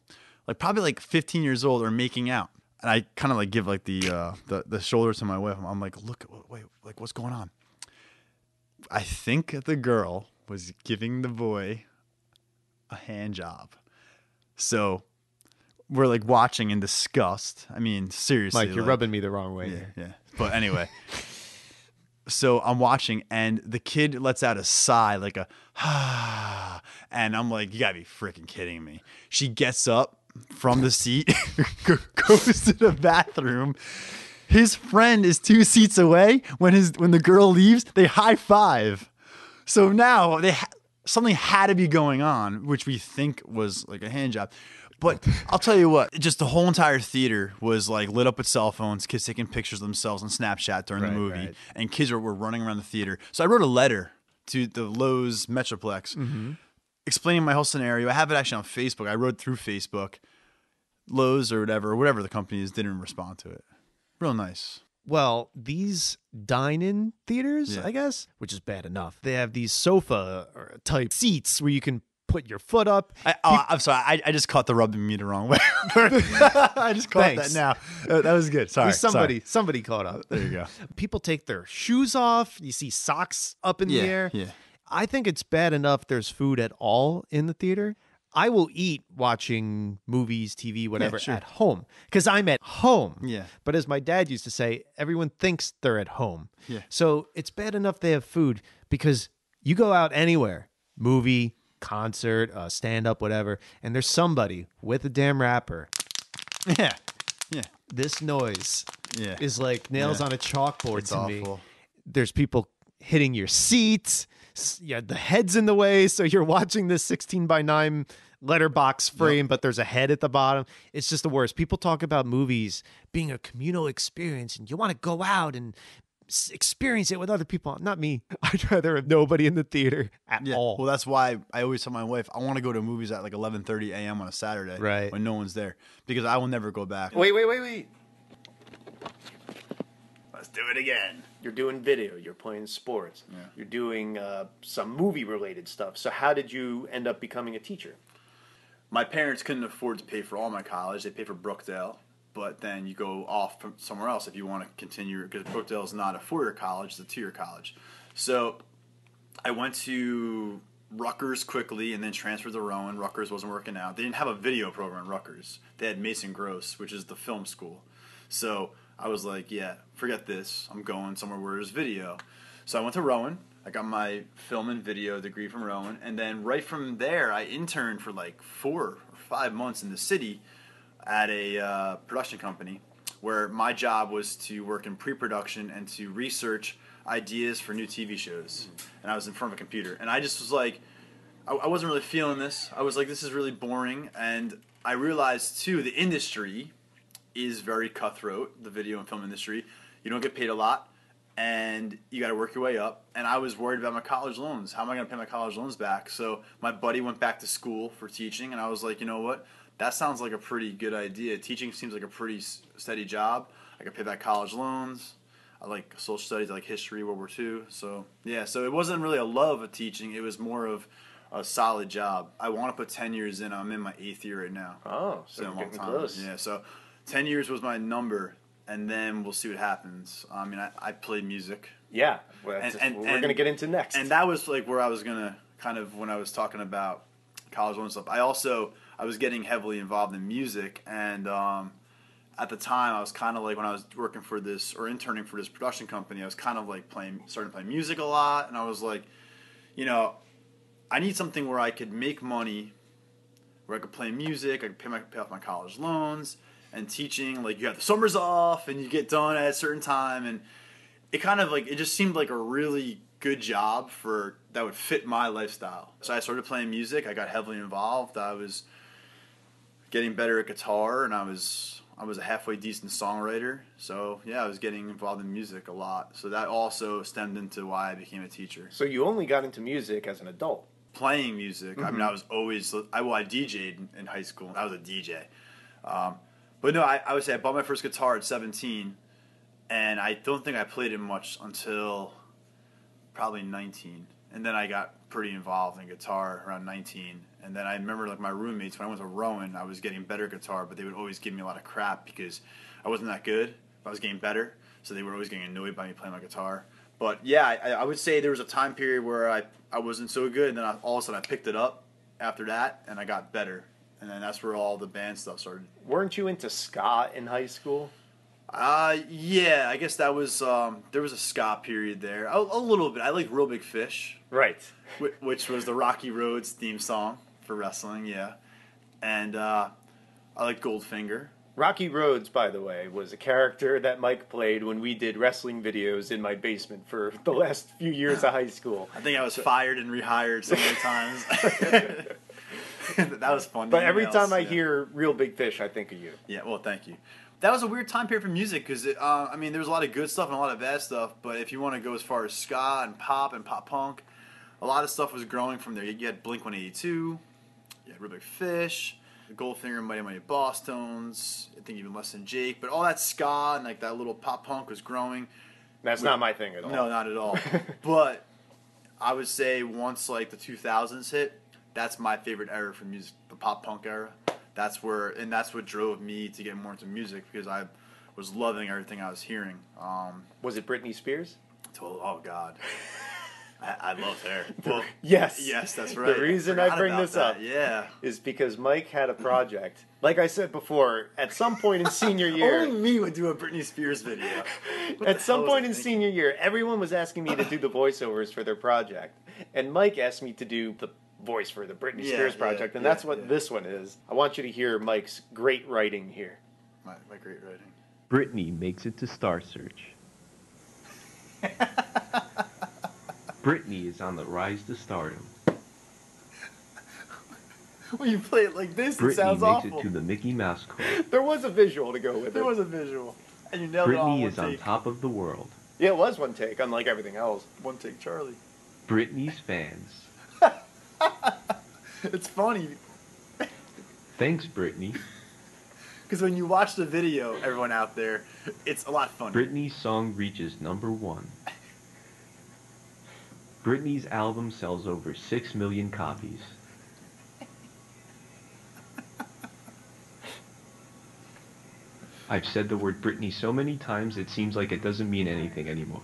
like probably like 15 years old, are making out. And I kind of like give like the shoulder to my wife. I'm like, look, wait, like what's going on? I think the girl was giving the boy a hand job. So we're like watching in disgust. I mean, seriously. Mike, you're rubbing me the wrong way here. Yeah. But anyway. So I'm watching, and the kid lets out a sigh, like a and I'm like, you gotta be freaking kidding me. She gets up from the seat, goes to the bathroom. His friend is 2 seats away. When the girl leaves, they high five. So now something had to be going on, which we think was like a hand job. But I'll tell you what, just the whole entire theater was like lit up with cell phones, kids taking pictures of themselves on Snapchat during the movie, and kids were running around the theater. So I wrote a letter to the Lowe's Metroplex explaining my whole scenario. I have it actually on Facebook. I wrote through Facebook. Lowe's or whatever the company is, didn't respond to it. Real nice. Well, these dine-in theaters, I guess, which is bad enough, they have these sofa type seats where you can put your foot up. I'm sorry. I just caught the rubbing me the wrong way. I just caught that now. That was good. Sorry. Somebody caught up. There you go. People take their shoes off. You see socks up in the air. Yeah. I think it's bad enough there's food at all in the theater. I will eat watching movies, TV, whatever, at home because I'm at home. Yeah. But as my dad used to say, everyone thinks they're at home. Yeah. So it's bad enough they have food because you go out anywhere, movie, concert, stand-up, whatever, and there's somebody with a damn wrapper. Yeah. This noise is like nails on a chalkboard It's to awful. me. There's people hitting your seats. Yeah, the head's in the way, so you're watching this 16:9 letterbox frame, but there's a head at the bottom. It's just the worst. People talk about movies being a communal experience, and you want to go out and experience it with other people. Not me. I'd rather have nobody in the theater at all. Well, that's why I always tell my wife I want to go to movies at like 11:30 a.m. on a Saturday, when no one's there, because I will never go back. Wait. Let's do it again. You're doing video. You're playing sports. Yeah. You're doing some movie-related stuff. So how did you end up becoming a teacher? My parents couldn't afford to pay for all my college. They paid for Brookdale, but then you go off from somewhere else if you want to continue, because Brookdale is not a 4-year college, it's a 2-year college. So I went to Rutgers quickly and then transferred to Rowan. Rutgers wasn't working out. They didn't have a video program at Rutgers. They had Mason Gross, which is the film school. So I was like, yeah, forget this. I'm going somewhere where there's video. So I went to Rowan. I got my film and video degree from Rowan. And then right from there, I interned for like 4 or 5 months in the city at a production company where my job was to work in pre-production and to research ideas for new TV shows. And I was in front of a computer. And I just was like, I wasn't really feeling this. I was like, this is really boring. And I realized, too, the industry is very cutthroat, the video and film industry. You don't get paid a lot, and you got to work your way up. And I was worried about my college loans. How am I going to pay my college loans back? So my buddy went back to school for teaching, and I was like, you know what? That sounds like a pretty good idea. Teaching seems like a pretty steady job. I could pay back college loans. I like social studies, I like history, World War II. So, yeah, so it wasn't really a love of teaching. It was more of a solid job. I want to put 10 years in. I'm in my 8th year right now. Oh, so you're getting close. Yeah, so 10 years was my number, and then we'll see what happens. I mean, I played music. Yeah, well, that's what we're going to get into next. And that was like where I was going to kind of, when I was talking about college and stuff, I was getting heavily involved in music, and at the time I was kind of like, when I was working for this, or interning for this production company, I was kind of like starting to play music a lot, and I was like, you know, I need something where I could make money, where I could play music, I could pay off my college loans. And teaching, like, you have the summers off and you get done at a certain time, and it kind of like, it just seemed like a really good job that would fit my lifestyle. So I started playing music. I got heavily involved. I was getting better at guitar, and I was a halfway decent songwriter. So yeah, I was getting involved in music a lot. So that also stemmed into why I became a teacher. So you only got into music as an adult? Playing music. I mean, I was always, I DJ'd in high school. I was a DJ. But no, I would say I bought my first guitar at 17, and I don't think I played it much until probably 19. And then I got pretty involved in guitar around 19. And then I remember, like, my roommates, when I went to Rowan, I was getting better guitar, but they would always give me a lot of crap because I wasn't that good, but I was getting better. So they were always getting annoyed by me playing my guitar. But yeah, I would say there was a time period where I wasn't so good, and then all of a sudden I picked it up, after that, and I got better. And then that's where all the band stuff started. Weren't you into ska in high school? Yeah, I guess that was, there was a ska period there. A little bit. I liked Real Big Fish. Right. Which was the Rocky Roads theme song for wrestling, yeah. And I liked Goldfinger. Rocky Rhodes, by the way, was a character that Mike played when we did wrestling videos in my basement for the last few years of high school. I think I was fired and rehired so many times. That was fun. But every time I hear Real Big Fish, I think of you. Yeah, well, thank you. That was a weird time period for music because, I mean, there was a lot of good stuff and a lot of bad stuff. But if you want to go as far as ska and pop punk, a lot of stuff was growing from there. You had Blink-182, you had Real Big Fish, Goldfinger, Mighty Mighty Boss Tones, I think even Less Than Jake. But all that ska and like that little pop punk was growing. That's not my thing at all. No, not at all. But I would say once like the 2000s hit, that's my favorite era for music, the pop punk era. That's what drove me to get more into music because I was loving everything I was hearing. Was it Britney Spears? Oh God, I love her. Well, yes, that's right. The reason I bring this up, is because Mike had a project. Like I said before, at some point in senior year, only me would do a Britney Spears video. At some point in senior year, everyone was asking me to do the voiceovers for their project, and Mike asked me to do the voice for the Britney Spears project, and that's what this one is. I want you to hear Mike's great writing here. My great writing. Britney makes it to Star Search. Britney is on the rise to stardom. When you play it like this, it Britney sounds makes awful. it to the Mickey Mouse Club. There was a visual to go with it. There was a visual. And you nailed it all in Britney one is on take. top of the world. Yeah, it was one take, unlike everything else. One take Charlie. Britney's fans. It's funny. Thanks, Britney. Because when you watch the video, everyone out there, it's a lot funnier. Britney's song reaches #1. Britney's album sells over 6 million copies. I've said the word Britney so many times it seems like it doesn't mean anything anymore.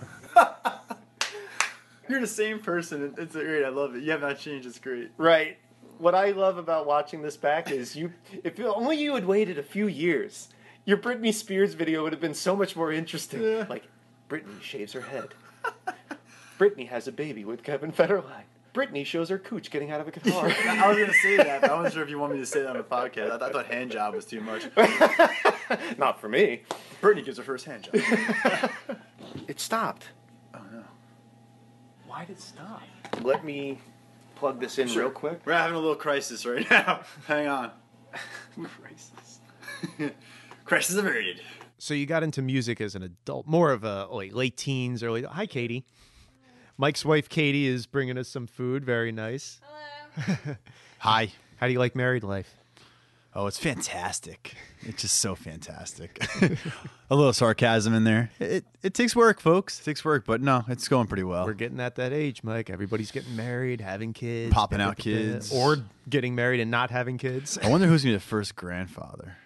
You're the same person. It's great. I love it. You have not changed. It's great. Right. What I love about watching this back is if only you had waited a few years, your Britney Spears video would have been so much more interesting. Yeah. Like, Britney shaves her head. Britney has a baby with Kevin Federline. Britney shows her cooch getting out of a guitar. I was going to say that, but I wasn't sure if you want me to say that on the podcast. I thought hand job was too much. Not for me. Britney gives her first hand job. It stopped. Oh, no. Why did it stop? Let me plug this in Sure. real quick. We're having a little crisis right now. Hang on. Crisis. Crisis averted. So you got into music as an adult, more of a late teens, early. Hi, Katie. Mike's wife, Katie, is bringing us some food. Very nice. Hello. Hi. How do you like married life? Oh, it's fantastic. It's just so fantastic. A little sarcasm in there. It takes work, folks. It takes work, but no, it's going pretty well. We're getting at that age, Mike. Everybody's getting married, having kids. Popping out kids. Or getting married and not having kids. I wonder who's going to be the first grandfather.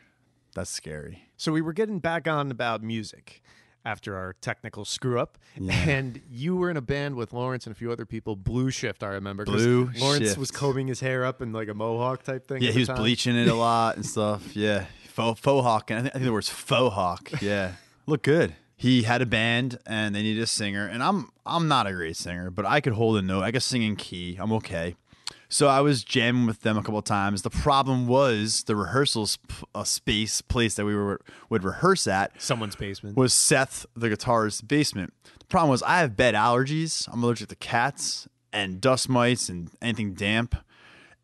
That's scary. So we were getting back on about music after our technical screw up. Yeah. And you were in a band with Lawrence and a few other people, Blue Shift, I remember. 'cause Blue Lawrence Shift. was combing his hair up in like a mohawk type thing. Yeah, at he the was time. bleaching it a lot and stuff. Yeah. Faux hawk. And I think the word's faux hawk. Yeah. Look good. He had a band and they needed a singer. And I'm not a great singer, but I could hold a note. I could sing in key. I'm okay. So I was jamming with them a couple of times. The problem was the rehearsals place that we would rehearse at. Someone's basement. Was Seth, the guitarist's basement. The problem was I have bed allergies. I'm allergic to cats and dust mites and anything damp.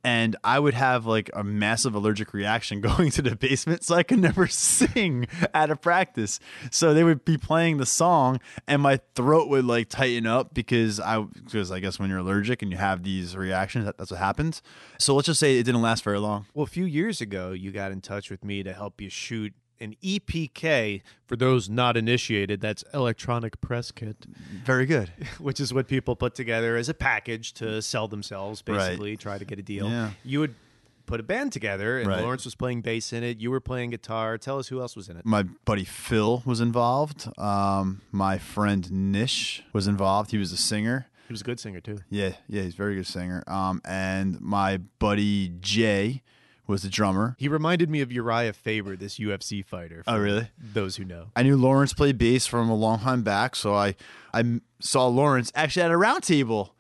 And I would have like a massive allergic reaction going to the basement, so I could never sing at a practice. So they would be playing the song, and my throat would like tighten up because I guess when you're allergic and you have these reactions, that's what happens. So let's just say it didn't last very long. Well, a few years ago, you got in touch with me to help you shoot an EPK. For those not initiated, that's electronic press kit, Very good. which is what people put together as a package to sell themselves, basically, try to get a deal. Yeah. You would put a band together, and Right. Lawrence was playing bass in it. You were playing guitar. Tell us who else was in it. My buddy Phil was involved. My friend Nish was involved. He was a singer. He was a good singer too. Yeah, he's a very good singer. And my buddy Jay was the drummer. He reminded me of Uriah Faber, this UFC fighter. Oh, really? Those who know. I knew Lawrence played bass from a long time back, so I saw Lawrence actually at a round table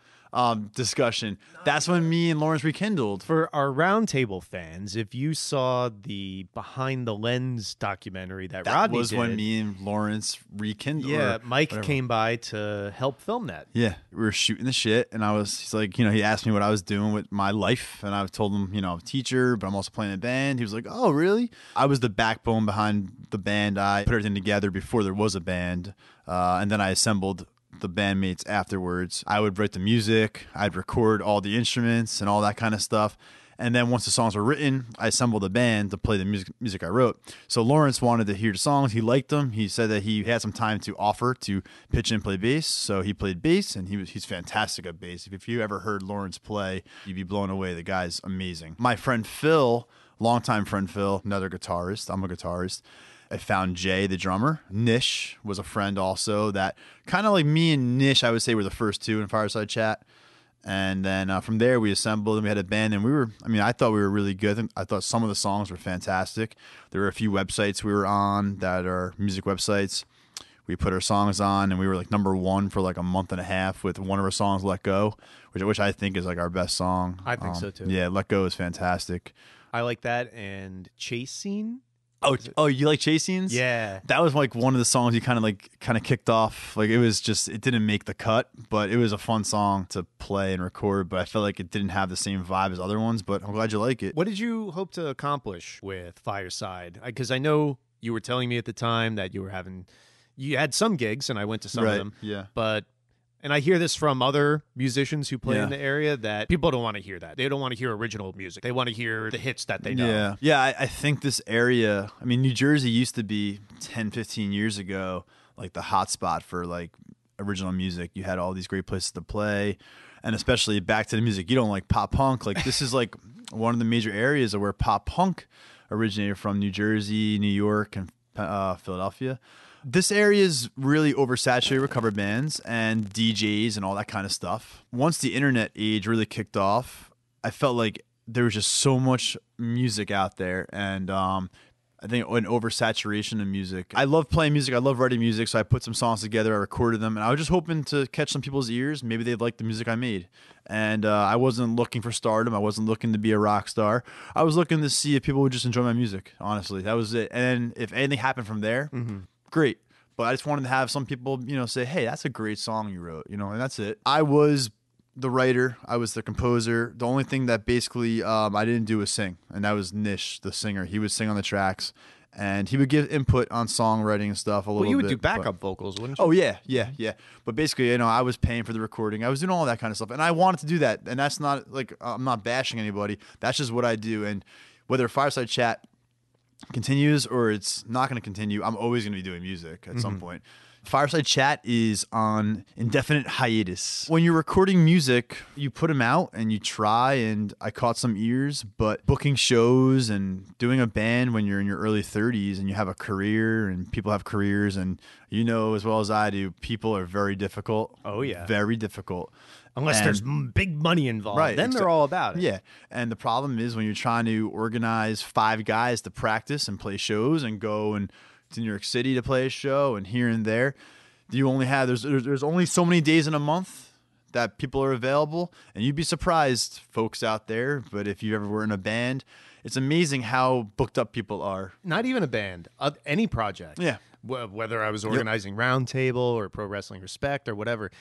discussion. That's when me and Lawrence rekindled. For our roundtable fans, if you saw the Behind the Lens documentary that Rodney was did, when me and Lawrence rekindled. Yeah, Mike came by to help film that. Yeah, we were shooting the shit, and he's like, he asked me what I was doing with my life, and I told him, I'm a teacher, but I'm also playing in a band. He was like, oh, really? I was the backbone behind the band. I put everything together before there was a band, and then I assembled the bandmates afterwards. I would write the music, I'd record all the instruments and all that kind of stuff. And then once the songs were written, I assembled a band to play the music I wrote. So Lawrence wanted to hear the songs. He liked them. He said that he had some time to offer to pitch in and play bass. So he played bass, and he's fantastic at bass. If you ever heard Lawrence play, you'd be blown away. The guy's amazing. My friend Phil, longtime friend Phil, another guitarist. I'm a guitarist. I found Jay, the drummer. Nish was a friend also that kind of like me and Nish, I would say, were the first two in Fireside Chat. And then from there, we assembled and we had a band. And I thought we were really good. I thought some of the songs were fantastic. There were a few websites we were on that are music websites. We put our songs on, and we were like #1 for like a month and a half with one of our songs, Let Go, which I think is like our best song. I think so too. Yeah, Let Go is fantastic. I like that. And Chase Scene. Oh, you like Chase Scenes? Yeah. That was like one of the songs you kind of kicked off. Like it didn't make the cut, but it was a fun song to play and record, but I felt like it didn't have the same vibe as other ones, but I'm glad you like it. What did you hope to accomplish with Fireside? Because I know you were telling me at the time that you had some gigs, and I went to some of them. Yeah. And I hear this from other musicians who play in the area that people don't want to hear that. They don't want to hear original music. They want to hear the hits that they know. Yeah, I think this area, New Jersey used to be 10, 15 years ago, like the hot spot for like original music. You had all these great places to play, and especially back to the music. You don't like pop punk. Like this is like one of the major areas of where pop punk originated from: New Jersey, New York, and Philadelphia. This area is really oversaturated with cover bands and DJs and all that kind of stuff. Once the internet age really kicked off, I felt like there was just so much music out there, and I think an oversaturation of music. I love playing music. I love writing music, so I put some songs together. I recorded them, and I was just hoping to catch some people's ears. Maybe they'd like the music I made. And I wasn't looking for stardom. I wasn't looking to be a rock star. I was looking to see if people would just enjoy my music, honestly. That was it. And if anything happened from there, great. But I just wanted to have some people, say, hey, that's a great song you wrote, and that's it. I was the writer. I was the composer. The only thing that basically I didn't do was sing, and that was Nish, the singer. He would sing on the tracks, and he would give input on songwriting and stuff a little bit. Well, you would do backup vocals, wouldn't you? Oh, yeah. But basically, I was paying for the recording. I was doing all that kind of stuff, and I wanted to do that. And that's not like I'm not bashing anybody. That's just what I do. And whether Fireside Chat continues or it's not going to continue, I'm always going to be doing music at some point. Fireside Chat is on indefinite hiatus. When you're recording music, you put them out and you try, and I caught some ears, but booking shows and doing a band when you're in your early 30s and you have a career and people have careers, and as well as I do, people are very difficult. Oh, yeah. Very difficult. Unless there's big money involved. Right, then they're all about it. Yeah. And the problem is when you're trying to organize 5 guys to practice and play shows and go and to New York City to play a show and here and there, you only have there's only so many days in a month that people are available, and you'd be surprised, folks out there. But if you ever were in a band, it's amazing how booked up people are. Not even a band, any project. Yeah. Whether I was organizing Roundtable or Pro Wrestling Respect or whatever,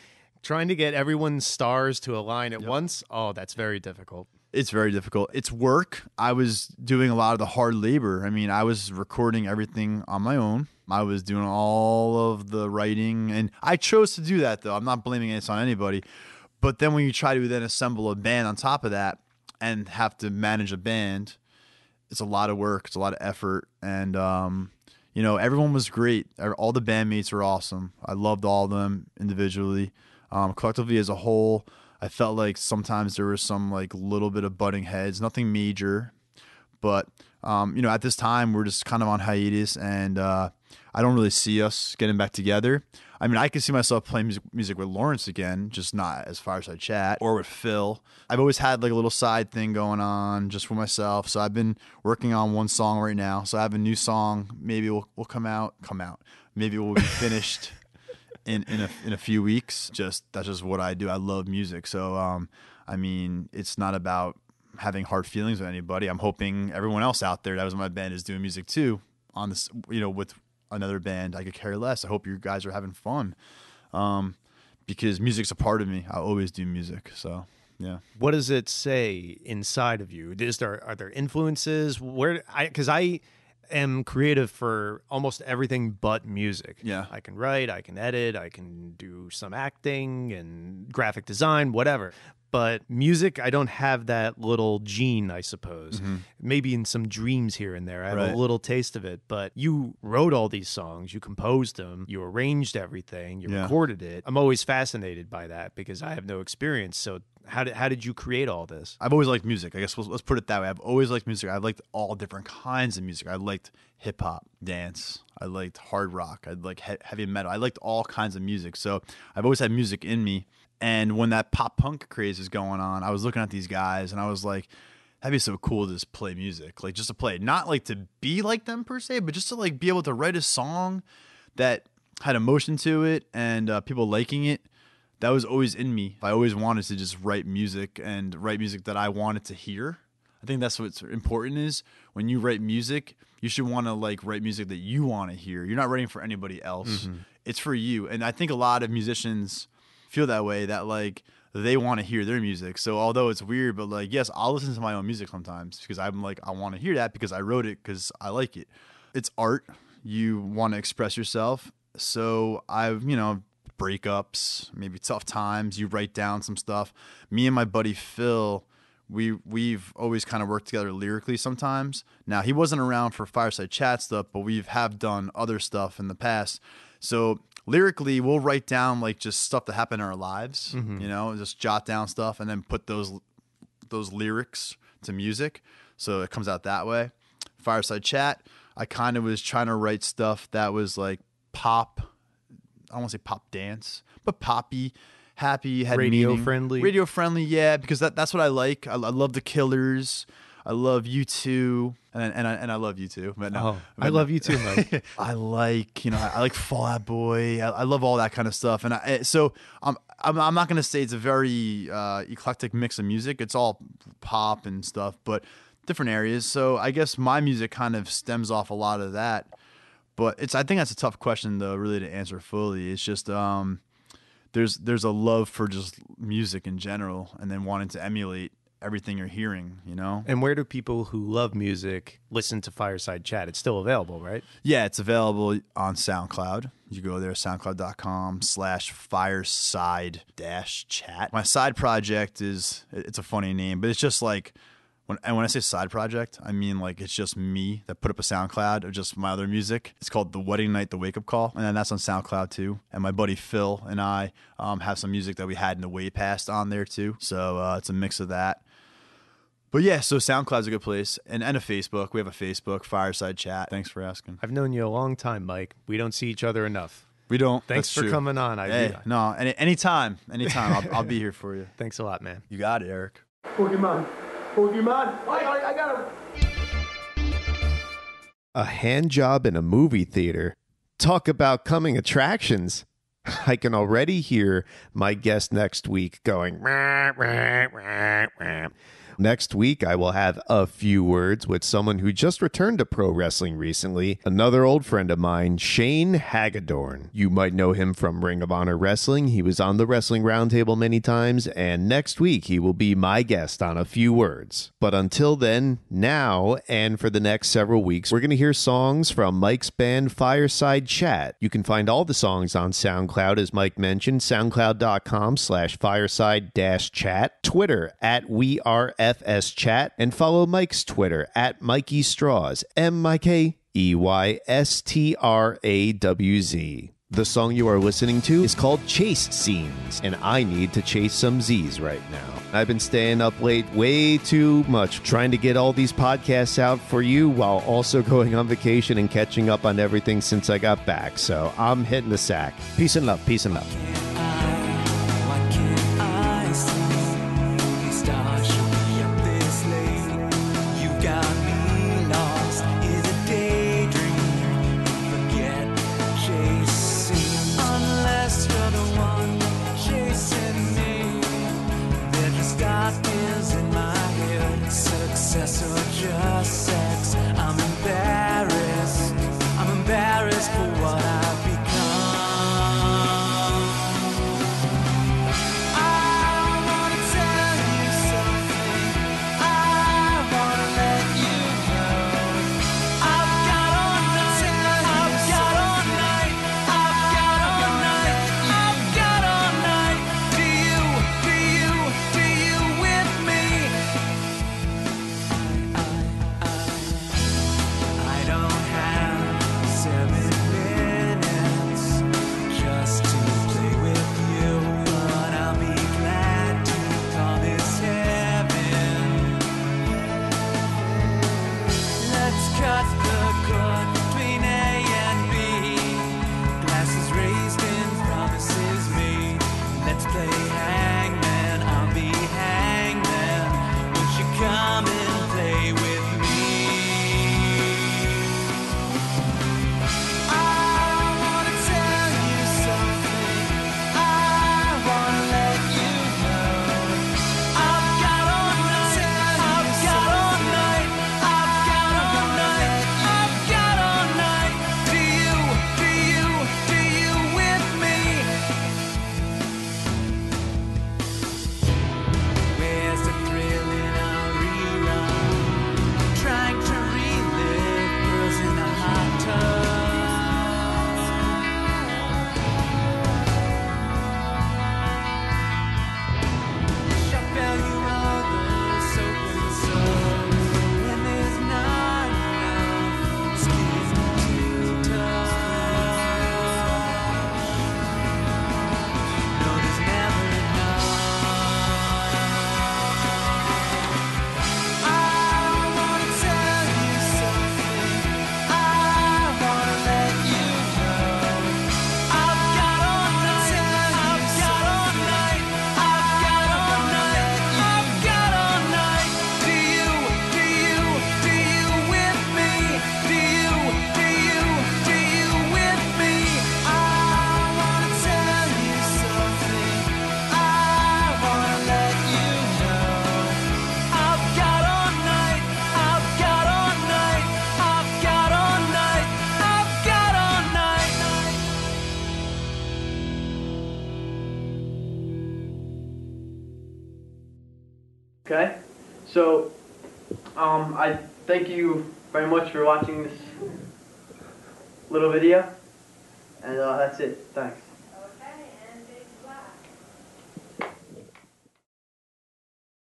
trying to get everyone's stars to align at once, that's very difficult. It's very difficult. It's work. I was doing a lot of the hard labor. I was recording everything on my own. I was doing all of the writing, and I chose to do that, though. I'm not blaming this on anybody. But then when you try to then assemble a band on top of that and have to manage a band, it's a lot of work. It's a lot of effort. And, everyone was great. All the bandmates were awesome. I loved all of them individually. Collectively as a whole, I felt like sometimes there was some like little bit of butting heads, nothing major, but at this time we're just kind of on hiatus, and I don't really see us getting back together. I mean, I could see myself playing music with Lawrence again, just not as Fireside Chat, or with Phil. I've always had like a little side thing going on just for myself. So I've been working on one song right now. So I have a new song. Maybe will come out. Maybe it will be finished in a few weeks. That's just what I do. I love music. So I mean, it's not about having hard feelings with anybody. I'm hoping everyone else out there that was in my band is doing music too on this, with another band. I could care less. I hope you guys are having fun, because music's a part of me. I always do music. So yeah. What does it say inside of you? Are there influences? Because I am creative for almost everything but music. Yeah. I can write, I can edit, I can do some acting and graphic design, whatever. But music, I don't have that little gene, I suppose. Mm-hmm. Maybe in some dreams here and there, I have Right. a little taste of it. But you wrote all these songs, you composed them, you arranged everything, you Yeah. recorded it. I'm always fascinated by that because I have no experience. So how did you create all this? I've always liked music. I guess let's put it that way. I've always liked music. I've liked all different kinds of music. I liked hip hop, dance. I liked hard rock. I liked heavy metal. I liked all kinds of music. So I've always had music in me. And when that pop punk craze is going on, I was looking at these guys and I was like, that'd be so cool to just play music, like just to play it. Not like to be like them per se, but just to like be able to write a song that had emotion to it and people liking it. That was always in me. I always wanted to just write music and write music that I wanted to hear. I think that's what's important is when you write music, you should want to like write music that you want to hear. You're not writing for anybody else. Mm-hmm. It's for you. And I think a lot of musicians feel that way, that like they want to hear their music. So although it's weird, but like, yes, I'll listen to my own music sometimes because I'm like, I want to hear that because I wrote it because I like it. It's art. You want to express yourself. So I've, breakups, maybe tough times, you write down some stuff. Me and my buddy Phil, we've always kind of worked together lyrically sometimes. Now, he wasn't around for Fireside Chat stuff, but we have done other stuff in the past. So lyrically, we'll write down like just stuff that happened in our lives, just jot down stuff and then put those lyrics to music. So it comes out that way. Fireside Chat, I kind of was trying to write stuff that was like pop. I don't want to say pop dance, but poppy, happy, had radio meaning. friendly. Radio friendly, yeah, because that's what I like. I love the Killers. I love U2, and I love U2. But no, I love you too, Mike. I like I like Fall Out Boy. I love all that kind of stuff, and so I'm not gonna say it's a very eclectic mix of music. It's all pop and stuff, but different areas. So I guess my music kind of stems off a lot of that. But I think that's a tough question though, really to answer fully. It's just there's a love for just music in general, and then wanting to emulate everything you're hearing, And where do people who love music listen to Fireside Chat? It's still available, right? Yeah, it's available on SoundCloud. You go there, soundcloud.com/fireside-chat. My side project it's a funny name, but it's just like, when I say side project, I mean like it's just me that put up a SoundCloud of just my other music. It's called The Wedding Night, The Wake Up Call, and then that's on SoundCloud too. And my buddy Phil and I have some music that we had in the way past on there too. So it's a mix of that. But yeah, so SoundCloud's a good place, and a Facebook. We have a Facebook, Fireside Chat. Thanks for asking. I've known you a long time, Mike. We don't see each other enough. We don't. Thanks That's for true. coming on. No, anytime. I'll be here for you. Thanks a lot, man. You got it, Eric. Pokemon. I got him. A hand job in a movie theater. Talk about coming attractions. I can already hear my guest next week going, "Rah, rah, rah, rah." Next week, I will have a few words with someone who just returned to pro wrestling recently, another old friend of mine, Shane Hagedorn. You might know him from Ring of Honor Wrestling. He was on the Wrestling Roundtable many times, and next week he will be my guest on A Few Words. But until then, now and for the next several weeks, we're going to hear songs from Mike's band Fireside Chat. You can find all the songs on SoundCloud, as Mike mentioned, soundcloud.com/fireside-chat, Twitter @WeAreFSChat, and follow Mike's Twitter @MikeyStraws, MikeyStrawz. The song you are listening to is called Chase Scenes, and I need to chase some Z's right now. I've been staying up late way too much trying to get all these podcasts out for you while also going on vacation and catching up on everything since I got back. So I'm hitting the sack. Peace and love. Peace and love. Okay, so I thank you very much for watching this little video, and that's it. Thanks.